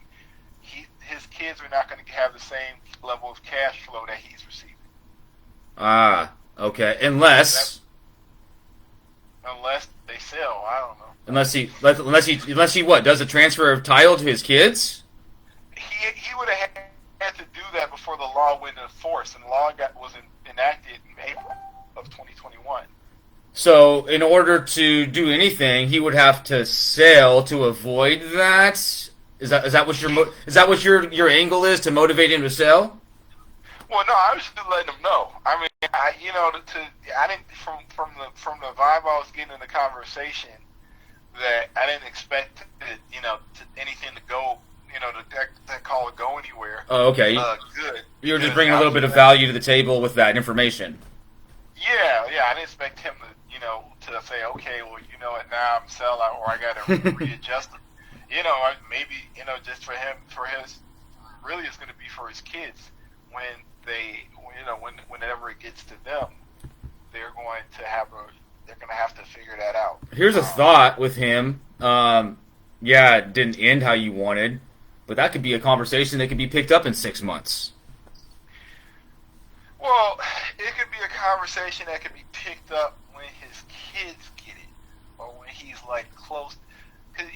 his kids are not going to have the same level of cash flow that he's receiving. Ah, okay. Unless They sell, I don't know. unless he what, does a transfer of title to his kids? He would have had to do that before the law went into force, and the law was enacted in April of 2021. So, in order to do anything, he would have to sell to avoid that. Is that what your angle is, to motivate him to sell? Well, no, I was just letting them know. I mean, I didn't from the vibe I was getting in the conversation that I didn't expect anything to go, that call to go anywhere. Oh, okay. Good. You were just bringing a little bit of value to the table with that information. Yeah, I didn't expect him to say, okay, well, now I'm selling, or I got to readjust it. Maybe just for him, really, it's going to be for his kids whenever it gets to them, they're going to have to figure that out. Here's a thought with him. Yeah, it didn't end how you wanted, but that could be a conversation that could be picked up in 6 months. Well, it could be a conversation that could be picked up when his kids get it, or when he's like close. Cause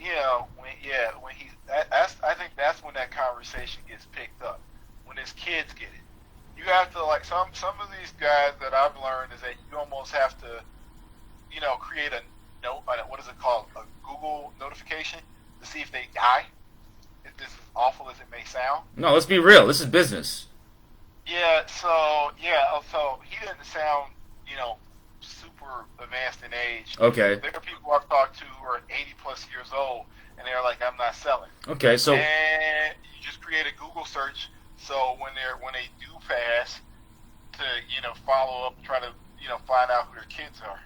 when he's I think that's when that conversation gets picked up, when his kids get it. You have to, like, some of these guys that I've learned is that you almost have to, create a note. What is it called? A Google notification to see if they die. If this is awful as it may sound. No, let's be real. This is business. Yeah. So he didn't sound, super advanced in age. Okay. There are people I've talked to who are 80+ years old, and they're like, "I'm not selling." Okay. So And you just create a Google search. So when they do pass, to follow up, try to find out who their kids are.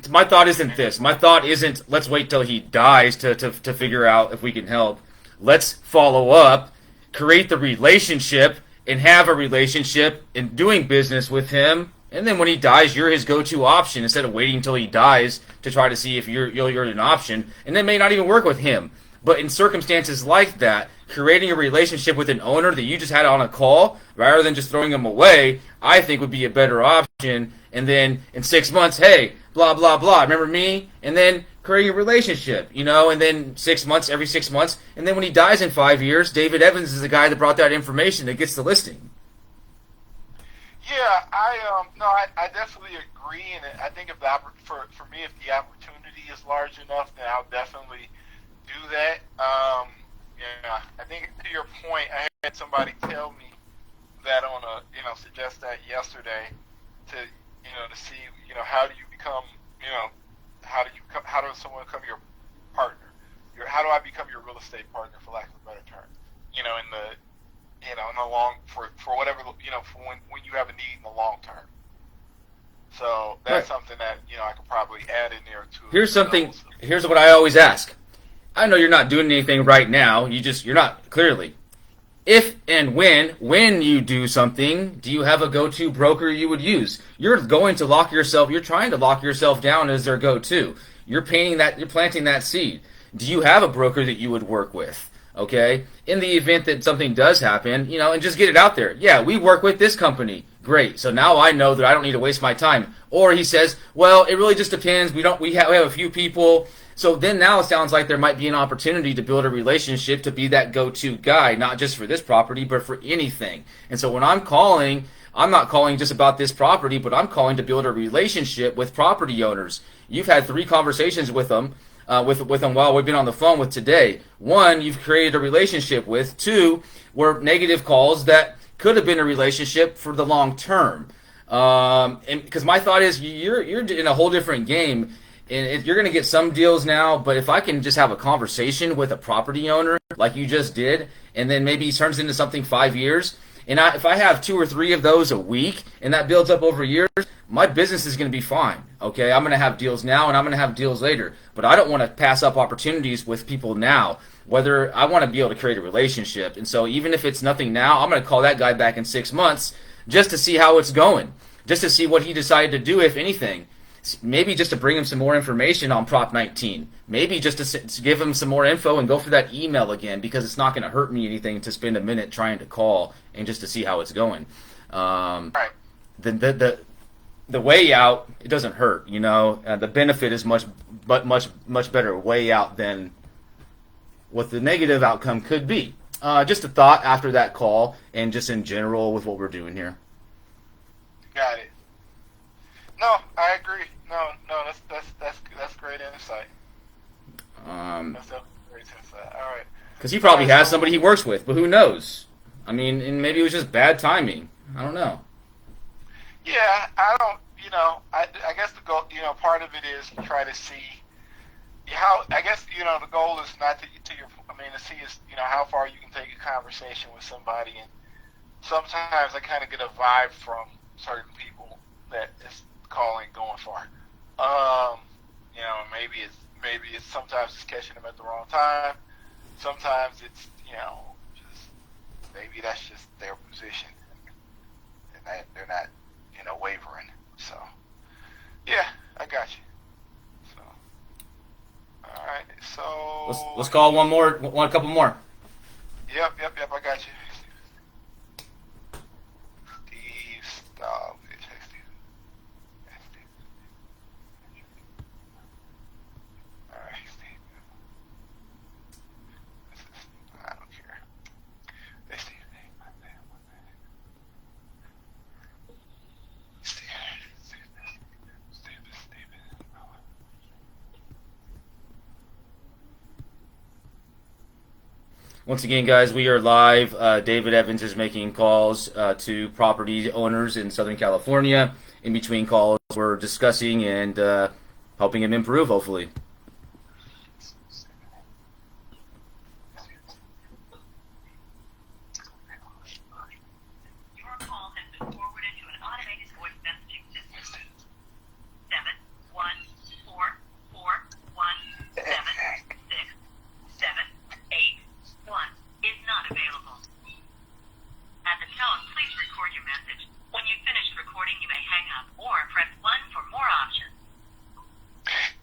my thought isn't this. My thought isn't let's wait till he dies to figure out if we can help. Let's follow up, create the relationship, and have a relationship and doing business with him. And then when he dies, you're his go-to option instead of waiting until he dies to try to see if you're an option. And that may not even work with him. But in circumstances like that, creating a relationship with an owner that you just had on a call, rather than just throwing him away, I think would be a better option. And then in 6 months, hey, blah, blah, blah, remember me? And then creating a relationship, and then 6 months, every 6 months. And then when he dies in 5 years, David Evans is the guy that brought that information that gets the listing. Yeah, I definitely agree, and I think if for me, if the opportunity is large enough, then I'll definitely do that. Yeah, I think to your point, I had somebody tell me that suggest that yesterday to see how do you become how does someone become your partner? How do I become your real estate partner, for lack of a better term? In the long for whatever for when you have a need in the long term. So that's Right. something that I could probably add in there too. Here's what I always ask. I know you're not doing anything right now. You're not clearly. If and when you do something, do you have a go-to broker you would use? You're trying to lock yourself down as their go-to. You're planting that seed. Do you have a broker that you would work with? Okay? In the event that something does happen, and just get it out there. Yeah, we work with this company. Great. So now I know that I don't need to waste my time. Or he says, well, it really just depends. We have a few people. So then now it sounds like there might be an opportunity to build a relationship to be that go-to guy, not just for this property, but for anything. And so when I'm calling, I'm not calling just about this property, but I'm calling to build a relationship with property owners. You've had 3 conversations with them, with them while we've been on the phone with today. 1, you've created a relationship with. 2, were negative calls that could have been a relationship for the long term. And because my thought is you're in a whole different game. And you're going to get some deals now, but if I can just have a conversation with a property owner like you just did, and then maybe he turns into something 5 years, and if I have 2 or 3 of those a week, and that builds up over years, my business is going to be fine. Okay, I'm going to have deals now, and I'm going to have deals later, but I don't want to pass up opportunities with people now. Whether I want to be able to create a relationship, and so even if it's nothing now, I'm going to call that guy back in 6 months just to see how it's going, just to see what he decided to do, if anything. Maybe just to bring him some more information on Prop 19. Maybe just to give him some more info and go for that email again, because it's not going to hurt me anything to spend a minute trying to call and just to see how it's going. Right. The way out, it doesn't hurt. The benefit is much better way out than what the negative outcome could be. Just a thought after that call, and just in general with what we're doing here. Got it. No, I agree. No, that's great insight. That's great insight. All right. Because he probably has somebody he works with, but who knows? I mean, and maybe it was just bad timing. I don't know. Yeah, I don't. I guess the goal. Part of it is to try to see how. I guess the goal is not to see is how far you can take a conversation with somebody, and sometimes I kind of get a vibe from certain people that is calling going far. Maybe it's sometimes it's catching them at the wrong time. Sometimes it's just maybe that's just their position, and they're not wavering. So yeah, I got you. So all right, so Let's call a couple more. Yep, I got you. Steve Stahl. Once again, guys, we are live. David Evans is making calls to property owners in Southern California. In between calls, we're discussing and helping him improve, hopefully.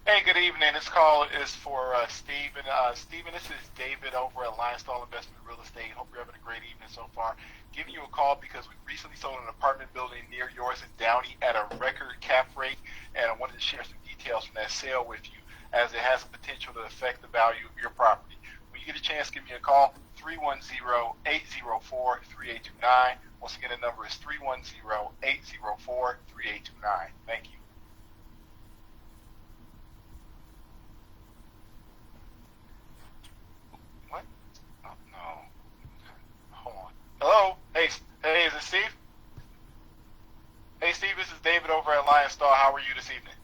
Hey, good evening. This call is for Stephen. Stephen, this is David over at Lionstall Investment Real Estate. Hope you're having a great evening so far. Giving you a call because we recently sold an apartment building near yours in Downey at a record cap rate, and I wanted to share some details from that sale with you as it has the potential to affect the value of your property. When you get a chance, give me a call, 310-804-3829. Once again, the number is 310-804-3829. Thank you. Hello? Hey, is it Steve? Hey, Steve, this is David over at Lionstall. How are you this evening?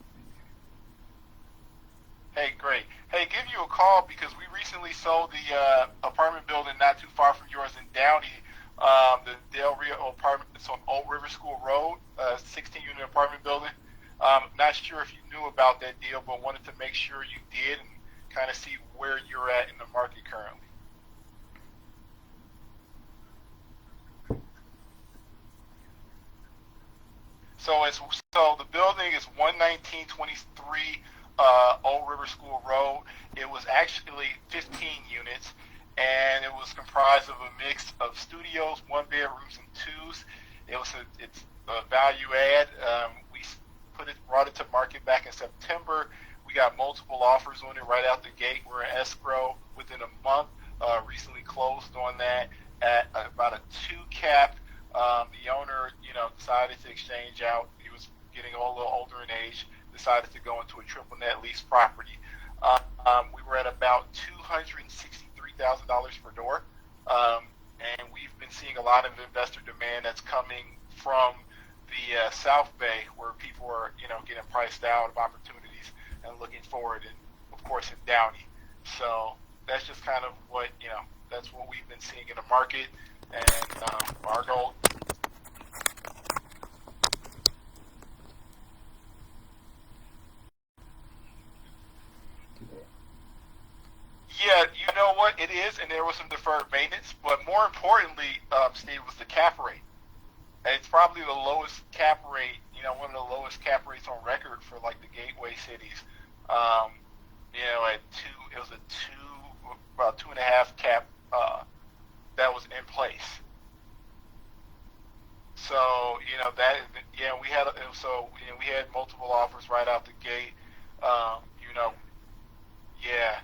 Hey, great. Hey, give you a call because we recently sold the apartment building not too far from yours in Downey, the Del Rio apartment. It's on Old River School Road, 16-unit apartment building. Not sure if you knew about that deal, but wanted to make sure you did and kind of see where you're at in the market currently. So the building is 11923 Old River School Road. It was actually 15 units, and it was comprised of a mix of studios, one bedrooms, and twos. It's a value add. We brought it to market back in September. We got multiple offers on it right out the gate. We're in escrow within a month. Recently closed on that at about a 2 cap. The owner, decided to exchange out. He was getting a little older in age, decided to go into a triple net lease property. We were at about $263,000 per door, and we've been seeing a lot of investor demand that's coming from the South Bay, where people are, getting priced out of opportunities and looking forward, and of course in Downey. So that's just kind of what, that's what we've been seeing in the market, and our goal. Yeah, you know what? It is, and there was some deferred maintenance, but more importantly, Steve, was the cap rate. It's probably the lowest cap rate, one of the lowest cap rates on record for like the gateway cities. At it was about 2.5 cap that was in place. So we had multiple offers right out the gate. Yeah.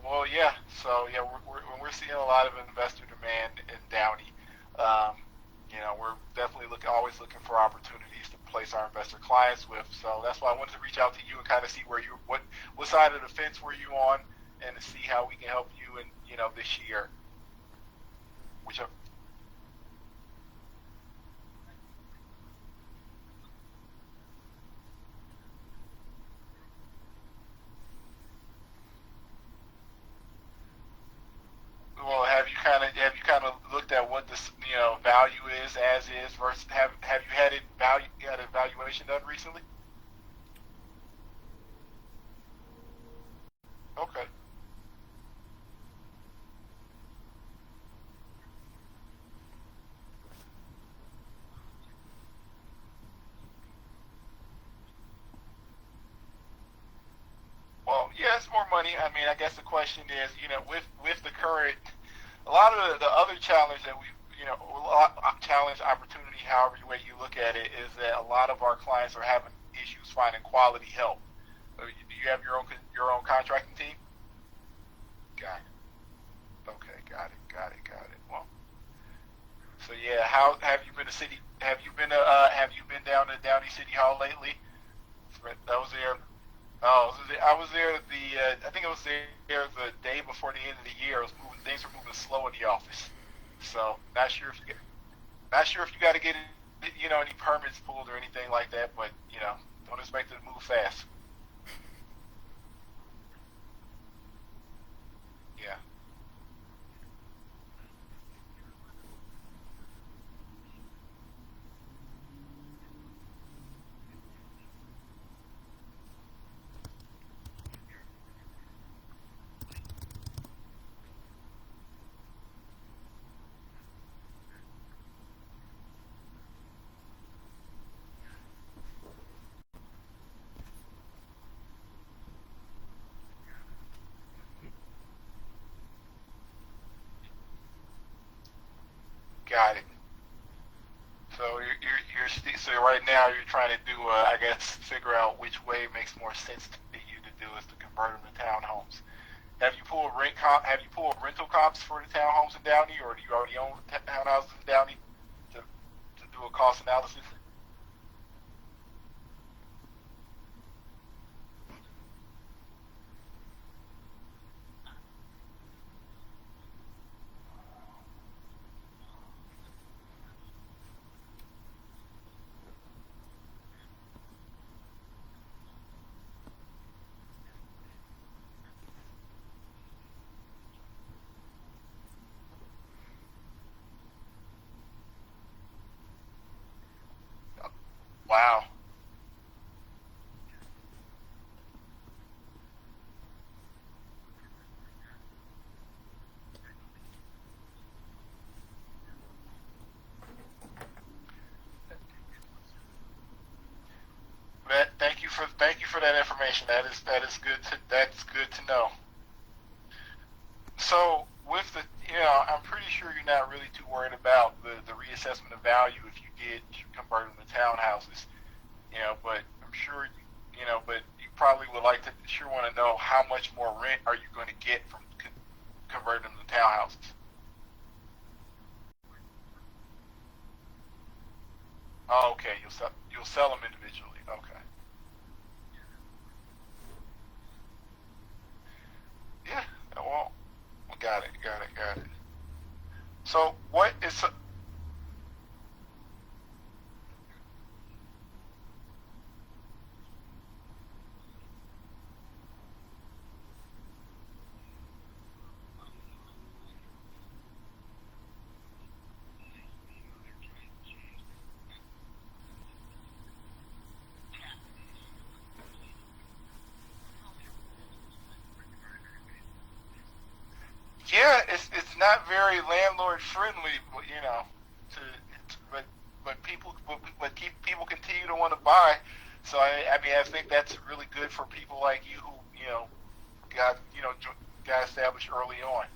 Well, yeah. So yeah, we're seeing a lot of investor demand in Downey. We're definitely always looking for opportunities to place our investor clients with. So that's why I wanted to reach out to you and kind of see what side of the fence were you on, and to see how we can help you in this year. Which Well, have you kind of looked at what this value is as is versus have you had an evaluation done recently? Okay. Well, yeah, it's more money. I mean, I guess the question is, with the current, a lot of the other challenge that we, challenge opportunity, however way you look at it, is that a lot of our clients are having issues finding quality help. Do you have your own contracting team? Got it. Okay, got it. Well, so yeah, how have you been to city? Have you been down to Downey City Hall lately? That was there. Oh, I was there I think I was there the day before the end of the year. I was moving, things were moving slow in the office. So not sure if you got to get any permits pulled or anything like that, but don't expect it to move fast. Yeah. Got it. So so right now you're trying to do I guess figure out which way makes more sense to you to do is to convert them to townhomes. Have you pulled rental comps for the townhomes in Downey, or do you already own townhouses in Downey to do a cost analysis? Wow. Thank you for that information. That's good to know. So with the I'm pretty sure you're not really too worried about the reassessment of value if you did convert them to townhouses. But I'm sure but you probably would like to sure want to know how much more rent are you going to get from converting them to townhouses. Oh, okay, you'll sell them individually. Okay. Yeah. Well, got it. So what is Yeah, it's not very landlord friendly, to, but people continue to want to buy. So I mean I think that's really good for people like you who got got established early on.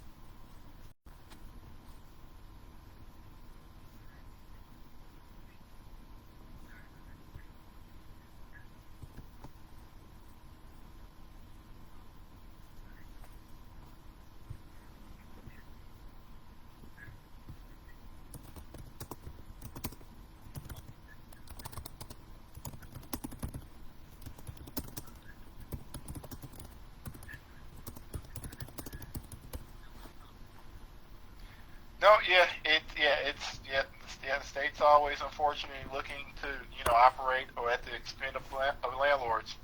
No, the state's always unfortunately looking to operate or at the expense of landlords.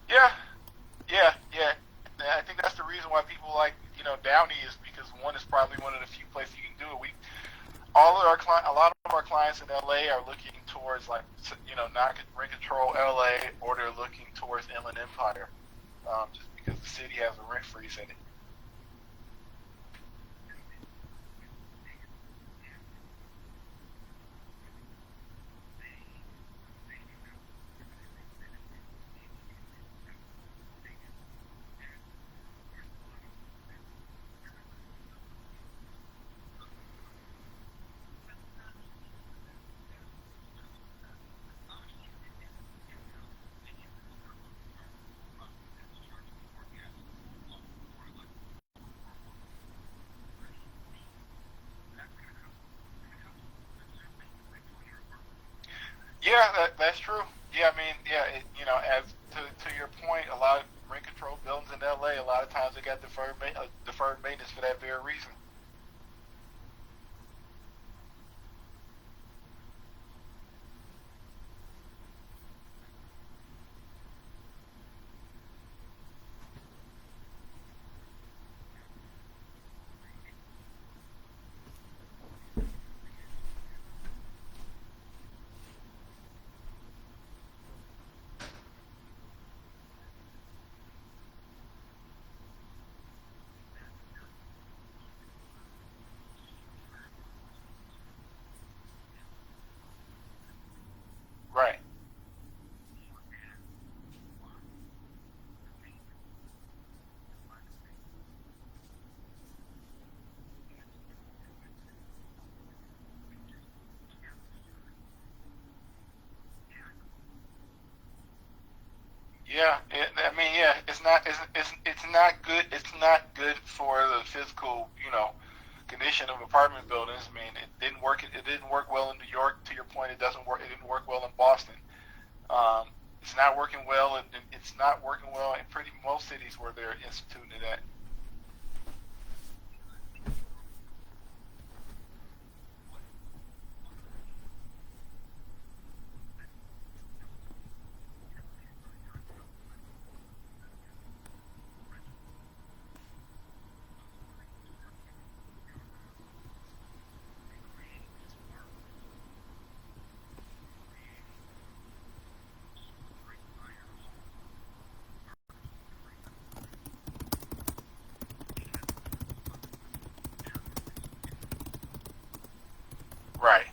Yeah, yeah. I think that's the reason why people like Downey is because one is probably one of the few places you can do it. A lot of our clients in LA are looking towards like not rent control LA, or they're looking towards Inland Empire, just because the city has a rent freeze in it. Yeah, that's true. Yeah, I mean, yeah, as to your point, a lot of rent control buildings in LA, a lot of times they got deferred maintenance for that very reason. Right. Yeah, I mean, yeah, it's not good. It's not good for the physical, condition of apartment buildings. I mean, it didn't work. It didn't work well in New York. To your point, it doesn't work. It didn't work well in Boston. It's not working well, and it's not working well in pretty most cities where they're instituting it at. Right.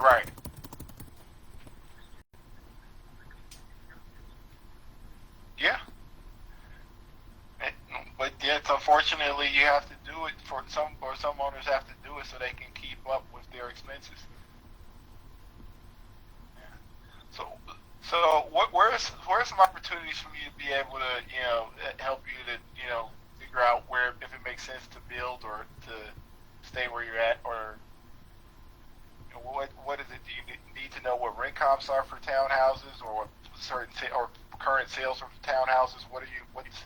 Right. Yeah. It, but yet, unfortunately, you have to do it for some owners have to do it so they can keep up with their expenses. Yeah. So, where's some opportunities for you to be able to, help you to, figure out where if it makes sense to build or to stay where you're at, or what is it? Do you need to know what rent comps are for townhouses, or what or current sales for townhouses? What are you? What's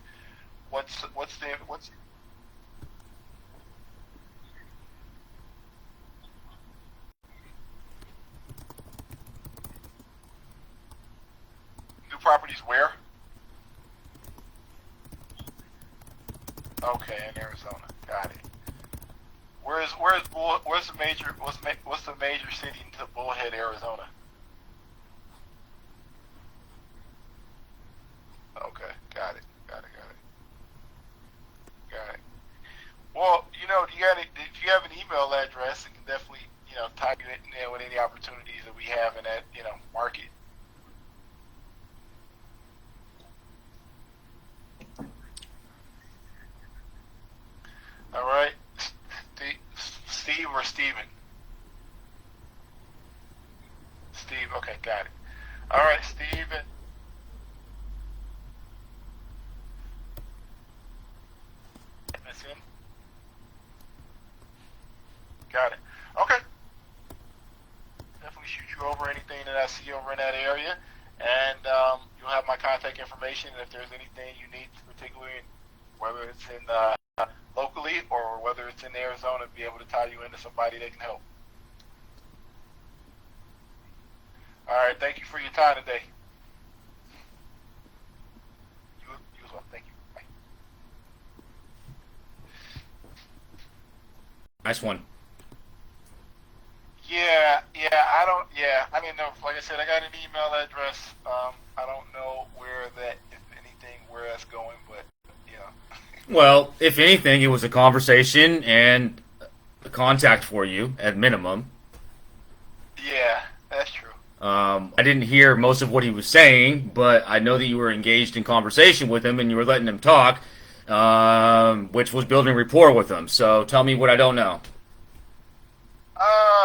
new properties where? Okay, in Arizona. Got it. Where's the major what's the major city into Bullhead, Arizona? Okay, got it. Got it. Well, do you got it? If you have an email address, it can definitely tie you in there with any opportunities that we have in that market. All right, Steve or Steven? Steve. Okay, got it. All right, Steven. That's him. Got it. Okay. Definitely shoot you over anything that I see over in that area, and you'll have my contact information. And if there's anything you need, particularly whether it's in locally or whether it's in Arizona, be able to tie you into somebody that can help. All right. Thank you for your time today. You as well. Thank you. Bye. Nice one. Yeah, yeah, I didn't know. Like I said, I got an email address. I don't know where that, if anything, where that's going, but yeah. Well, if anything, it was a conversation and a contact for you at minimum. Yeah, that's true. I didn't hear most of what he was saying, but I know that you were engaged in conversation with him and you were letting him talk, which was building rapport with him. So tell me what I don't know.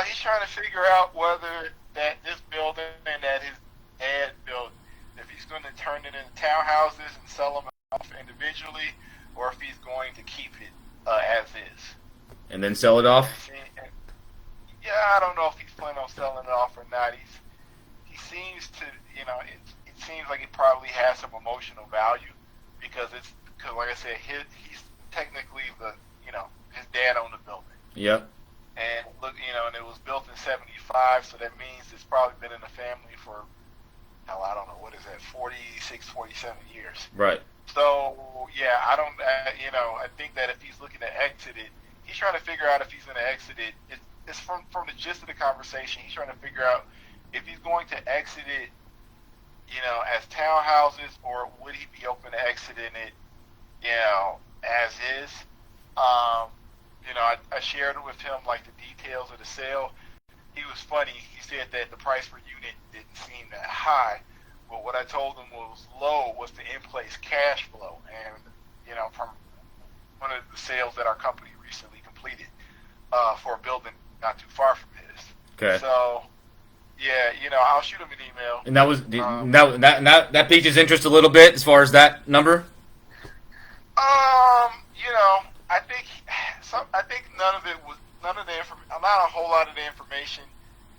He's trying to figure out whether that this building and that his dad built, if he's going to turn it into townhouses and sell them off individually, or if he's going to keep it as is. And then sell it off? Yeah, I don't know if he's planning on selling it off or not. He seems to, it seems like it probably has some emotional value because like I said, he's technically his dad owned the building. Yep. And look, and it was built in '75, so that means it's probably been in the family for, hell, I don't know, what is that, 46, 47 years. Right. So, yeah, I think that if he's looking to exit it, he's trying to figure out if he's going to exit it. It's from the gist of the conversation, he's trying to figure out if he's going to exit it, as townhouses, or would he be open to exiting it, as is. I shared with him like the details of the sale. He was funny. He said that the price per unit didn't seem that high, but what I told him was low was the in-place cash flow, and from one of the sales that our company recently completed for a building not too far from his. Okay. So, yeah, I'll shoot him an email. And that was that piqued his interest a little bit as far as that number. I think none of not a whole lot of the information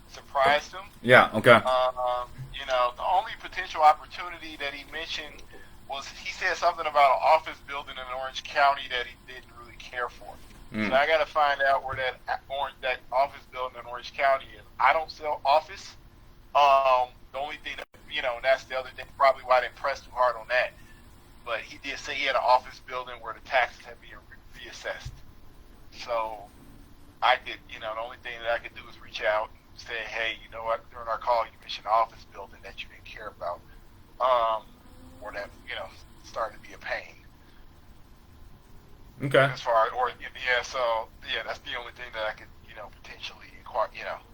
surprised him. Yeah. Okay. The only potential opportunity that he mentioned was he said something about an office building in Orange County that he didn't really care for. So I got to find out where that office building in Orange County is. I don't sell office. The only thing that, that's the other thing, probably why I didn't press too hard on that. But he did say he had an office building where the taxes had been reassessed. So I could, the only thing that I could do is reach out and say, hey, you know what, during our call you mentioned an office building that you didn't care about, or that, started to be a pain. Okay. As far, that's the only thing that I could, potentially inquire,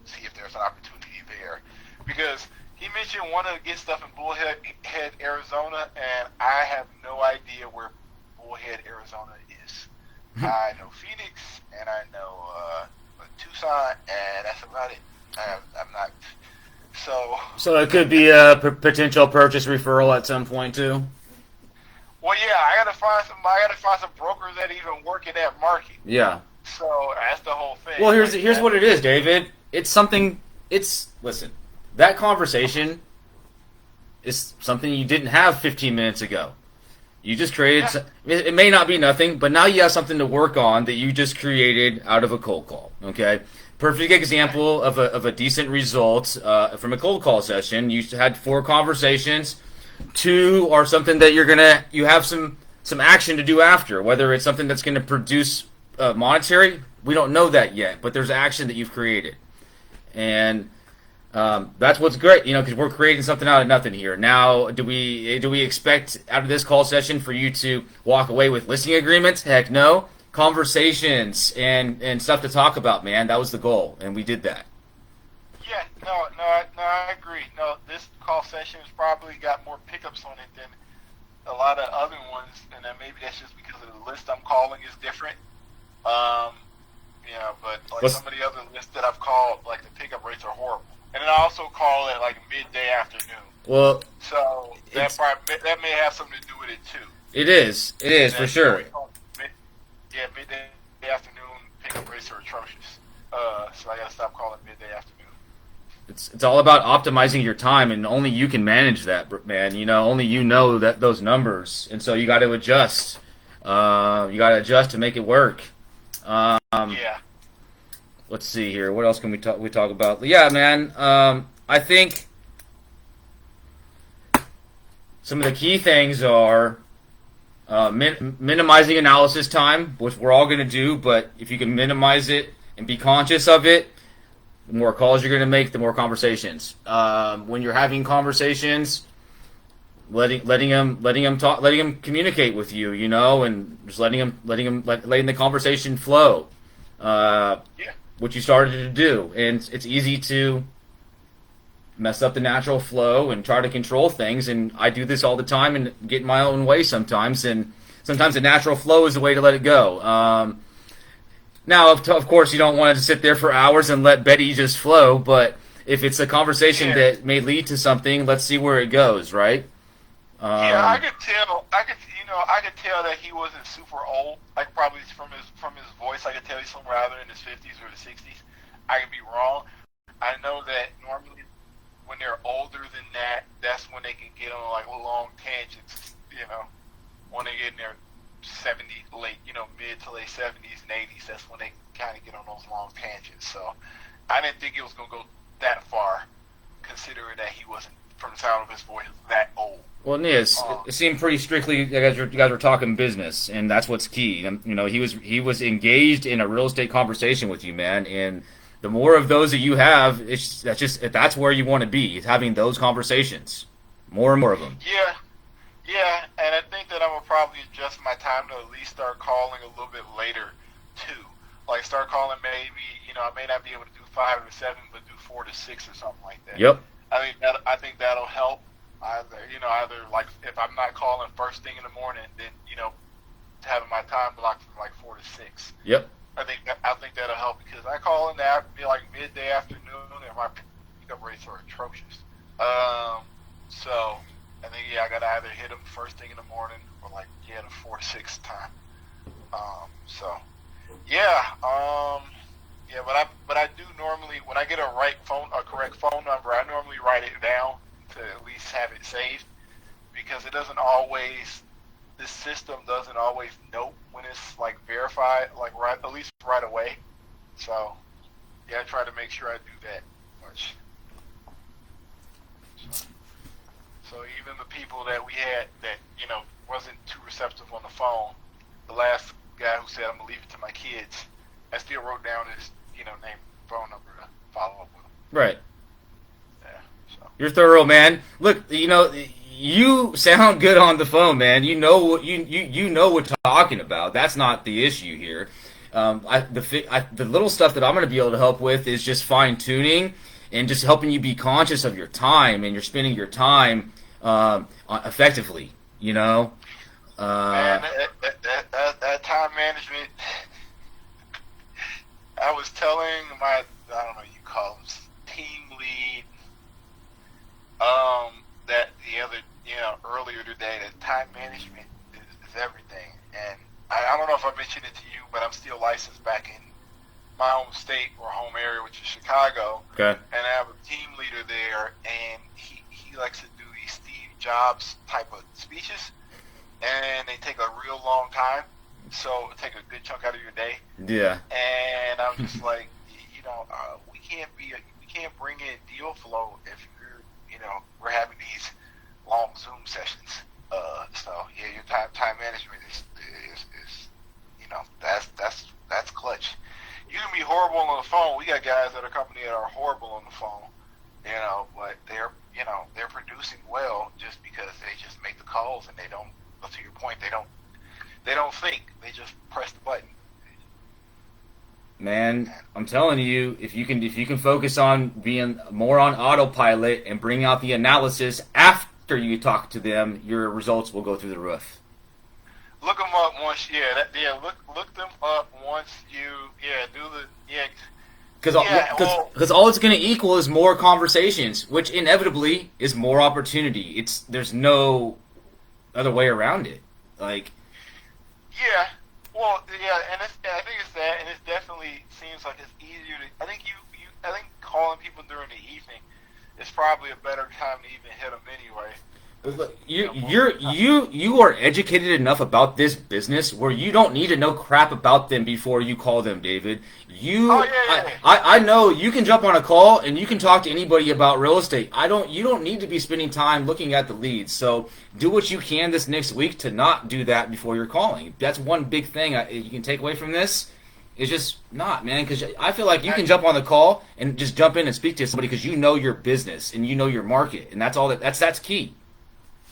see if there's an opportunity there. Because he mentioned wanting to get stuff in Bullhead, Arizona, and I have no idea where Bullhead, Arizona is. I know Phoenix, and I know Tucson, and that's about it. I'm not. So it could be a potential purchase referral at some point too. Well, yeah, I gotta find some brokers that even work in that market. Yeah. So that's the whole thing. Well, here's what it is, David. It's something. Listen. That conversation is something you didn't have 15 minutes ago. You just created. Yeah. It may not be nothing, but now you have something to work on that you just created out of a cold call. Okay. Perfect example of a decent result from a cold call session. You had 4 conversations. 2 are something that you have some action to do after. Whether it's something that's gonna produce monetary, we don't know that yet. But there's action that you've created, and that's what's great, because we're creating something out of nothing here. Now, do we expect out of this call session for you to walk away with listing agreements? Heck no. Conversations and stuff to talk about, man. That was the goal, and we did that. Yeah, no, I agree. No, this call session has probably got more pickups on it than a lot of other ones, and then maybe that's just because of the list I'm calling is different. But like some of the other lists that I've called, like the pickup rates are horrible. And then I also call at like midday afternoon. Well, so that may have something to do with it too. It is for sure. Midday afternoon pickup rates are atrocious. So I gotta stop calling midday afternoon. It's all about optimizing your time, and only you can manage that, man. Only you know that those numbers, and so you got to adjust. You got to adjust to make it work. Yeah. Let's see here. What else can we talk about? Yeah, man. I think some of the key things are minimizing analysis time, which we're all going to do. But if you can minimize it and be conscious of it, The more calls you're going to make, the more conversations. When you're having conversations, letting them talk, letting them communicate with you, and just letting the conversation flow. Yeah. What you started to do, and it's easy to mess up the natural flow and try to control things. And I do this all the time and get in my own way sometimes. And sometimes the natural flow is the way to let it go. Now, of course, you don't want to sit there for hours and let Betty just flow. But if it's a conversation that may lead to something, let's see where it goes, right? Yeah, I could tell. I could tell that he wasn't super old. Like probably from his voice, I could tell he's somewhere either in his 50s or the 60s. I could be wrong. I know that normally when they're older than that, that's when they can get on like long tangents. When they get in their 70s, mid to late 70s and 80s, that's when they kind of get on those long tangents. So I didn't think it was gonna go that far, considering that he wasn't, from the sound of his voice, that old. Well, it seemed pretty strictly. You guys were talking business, and that's what's key. He was engaged in a real estate conversation with you, man. And the more of those that you have, that's where you want to be. Is having those conversations, more and more of them. Yeah, and I think that I'm gonna probably adjust my time to at least start calling a little bit later too. Like start calling maybe, I may not be able to do 5 to 7, but do 4 to 6 or something like that. Yep. I think that'll help. Either like if I'm not calling first thing in the morning, then having my time blocked from like 4 to 6. Yep. I think that'll help because I call in that be like midday afternoon and my pickup rates are atrocious. So I think I gotta either hit them first thing in the morning or like the 4 to 6 time. But I do normally when I get a correct phone number, I normally write it down to at least have it saved because it doesn't always. This system doesn't always know when it's like verified, like at least right away. So yeah, I try to make sure I do that much. So even the people that we had that wasn't too receptive on the phone, the last guy who said I'm gonna leave it to my kids, I still wrote down his name, phone number to follow up with him. Right. Yeah. So. You're thorough, man. Look, you sound good on the phone, man. You know what you know what you're talking about. That's not the issue here. The little stuff that I'm going to be able to help with is just fine tuning and just helping you be conscious of your time and you're spending your time effectively. Man, that time management. I was telling my, I don't know, you call him team lead, that earlier today, that time management is everything. And I don't know if I mentioned it to you, but I'm still licensed back in my home state or home area, which is Chicago. Okay. And I have a team leader there, and he likes to do these Steve Jobs type of speeches, and they take a real long time. So it take a good chunk out of your day. Yeah. And I'm just like, we can't bring in deal flow if we're having these long Zoom sessions. Your time management is that's clutch. You can be horrible on the phone. We got guys at our company that are horrible on the phone, but they're producing well just because they just make the calls and they don't. To your point, they don't think. They just press the button. Man, I'm telling you, if you can focus on being more on autopilot and bring out the analysis after you talk to them, your results will go through the roof. Look them up once, look them up once you, Because all it's going to equal is more conversations, which inevitably is more opportunity. There's no other way around it. And I think it's that, and it definitely seems like it's easier to. I think calling people during the evening is probably a better time to even hit them anyway. You are educated enough about this business where you don't need to know crap about them before you call them, David. I know you can jump on a call and you can talk to anybody about real estate. You don't need to be spending time looking at the leads. So do what you can this next week to not do that before you're calling. That's one big thing you can take away from this. It's just not, man, because I feel like you can jump on the call and just jump in and speak to somebody because you know your business and you know your market, and that's all that's key.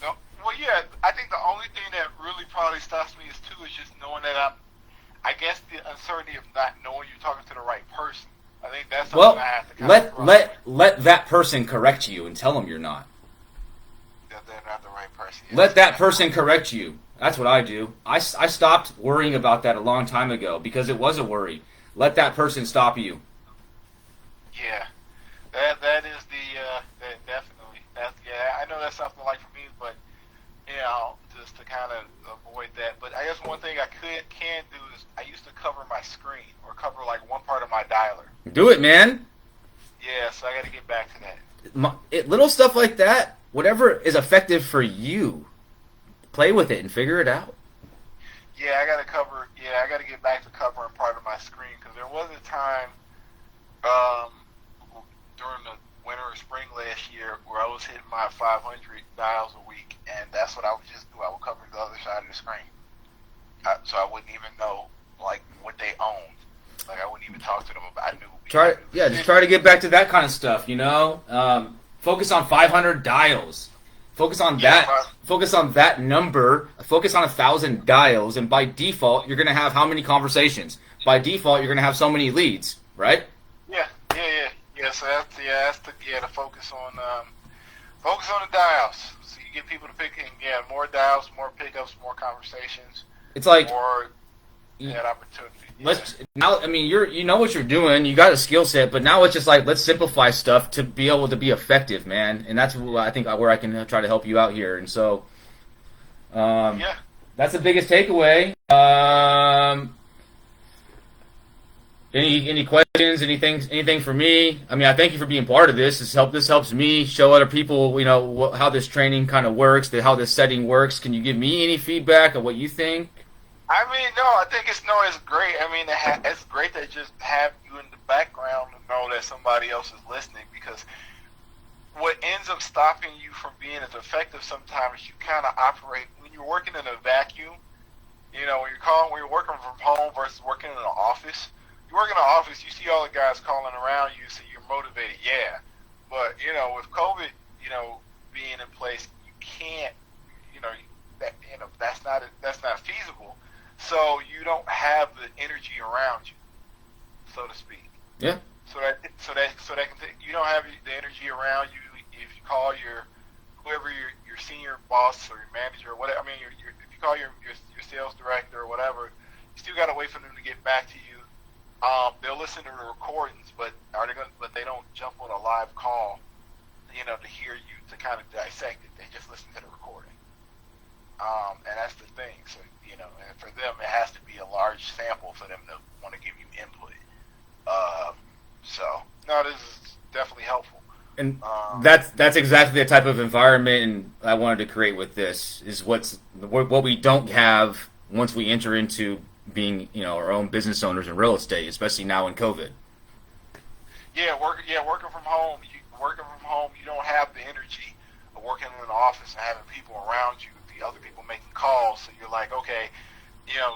No, well, yeah, I think the only thing that really probably stops me is just knowing that I guess the uncertainty of not knowing you're talking to the right person. I think that's something Well, I have to kind of let that person correct you and tell them you're not. that they're not the right person. Yeah, Let that person correct you. That's what I do. I stopped worrying about that a long time ago because it was a worry. Let that person stop you. Yeah, that is that definitely I know that's something like for me, but just to kind of avoid that. But I guess one thing I can do is I used to cover my screen or cover like one part of my dialer. Do it, man. Yeah, so I got to get back to that. Little stuff like that, whatever is effective for you, play with it and figure it out. Yeah, I got to cover. Yeah, I got to get back to covering part of my screen because there was a time during the winter or spring last year where I was hitting my 500 dials a week, and that's what I would just do. I would cover the other side of the screen, so I wouldn't even know like what they owned. Like I wouldn't even talk to them about. I knew. Just try to get back to that kind of stuff. Focus on 500 dials. Focus on that. Focus on that number. Focus on 1,000 dials, and by default, you're gonna have how many conversations? By default, you're gonna have so many leads, right? Yeah. So that's the focus on the dials. So you get people to pick and more dials, more pickups, more conversations. It's like more opportunity. I mean, you know what you're doing. You got a skill set, but now it's just like let's simplify stuff to be able to be effective, man. And that's what I think where I can try to help you out here. And so, that's the biggest takeaway. Any questions? Anything for me? I mean, I thank you for being part of this. This helps me show other people, how this training kind of works, how this setting works. Can you give me any feedback on what you think? I mean, no, I think it's great. I mean, it's great to just have you in the background to know that somebody else is listening, because what ends up stopping you from being as effective sometimes, you kind of operate when you're working in a vacuum. When you're working from home versus working in an office. You work in an office, you see all the guys calling around you, so you're motivated, yeah. But with COVID, being in place, you can't, that's not feasible. So you don't have the energy around you, so to speak. Yeah. So that you don't have the energy around you. If you call whoever your senior boss or your manager or whatever, I mean, if you call your sales director or whatever, you still got to wait for them to get back to you. They'll listen to the recordings, but they don't jump on a live call, to hear you to kind of dissect it. They just listen to the recording. And that's the thing. So, and for them, it has to be a large sample for them to want to give you input. No, this is definitely helpful. And that's exactly the type of environment I wanted to create with this, is what we don't have once we enter into being, our own business owners in real estate, especially now in COVID. Working from home, you don't have the energy of working in an office and having people around you, the other people making calls. So you're like, okay,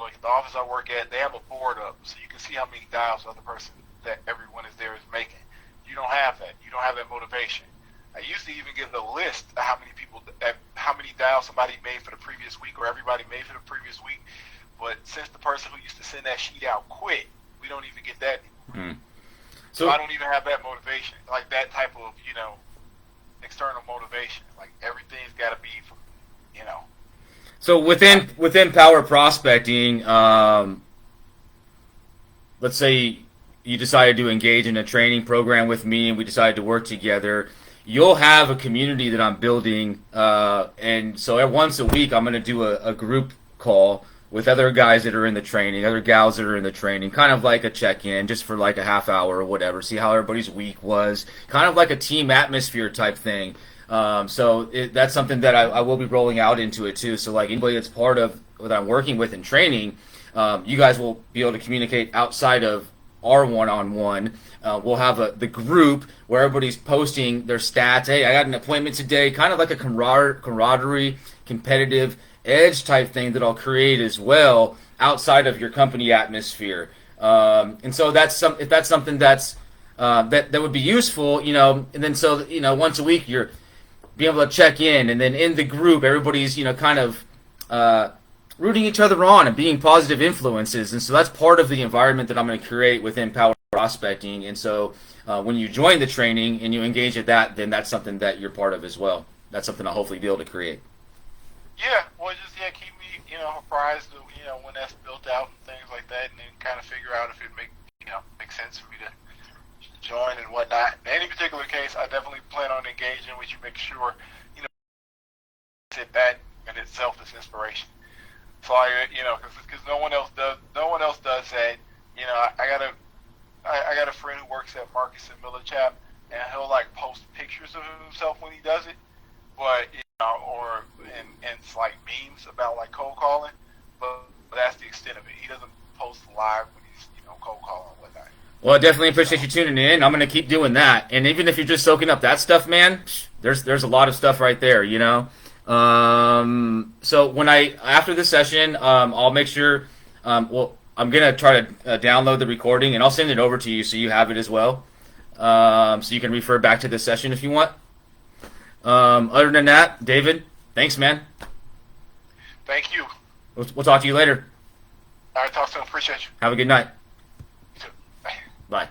like the office I work at, they have a board up, so you can see how many dials the other person that everyone is there is making. You don't have that. You don't have that motivation. I used to even give a list of how many dials somebody made for the previous week, or everybody made for the previous week. But since the person who used to send that sheet out quit, we don't even get that anymore. So I don't even have that motivation, like that type of, external motivation. Like everything's got to be from, So within power prospecting, let's say you decided to engage in a training program with me, and we decided to work together. You'll have a community that I'm building, and so once a week I'm going to do a group call with other guys that are in the training, other gals that are in the training, kind of like a check-in, just for like a half hour or whatever, see how everybody's week was, kind of like a team atmosphere type thing. So that's something that I will be rolling out into it too. So like anybody that's part of what I'm working with in training, you guys will be able to communicate outside of our one-on-one. We'll have the group where everybody's posting their stats. Hey, I got an appointment today, kind of like a camaraderie, competitive edge type thing that I'll create as well outside of your company atmosphere. And so if that's something that's that would be useful, and then so once a week you're being able to check in, and then in the group everybody's kind of rooting each other on and being positive influences, and so that's part of the environment that I'm going to create within Power Prospecting. And so when you join the training and you engage at that, then that's something that you're part of as well. That's something I'll hopefully be able to create. Yeah, well, just keep me apprised of when that's built out and things like that, and then kind of figure out if it makes sense for me to join and whatnot. In any particular case, I definitely plan on engaging with you, make sure that in itself is inspiration. So because no one else does that. I got a friend who works at MArquez of Chapter, and he'll post pictures of himself when he does it, but and it's like memes about cold calling, but that's the extent of it. He doesn't post live when he's cold calling and whatnot. Well, I definitely appreciate you tuning in. I'm going to keep doing that. And even if you're just soaking up that stuff, man, there's a lot of stuff right there, So after this session, I'll make sure, I'm going to try to download the recording, and I'll send it over to you so you have it as well. So you can refer back to this session if you want. Other than that, David, thanks, man. Thank you. We'll talk to you later. All right, talk soon. Appreciate you. Have a good night. You too. Bye. Bye.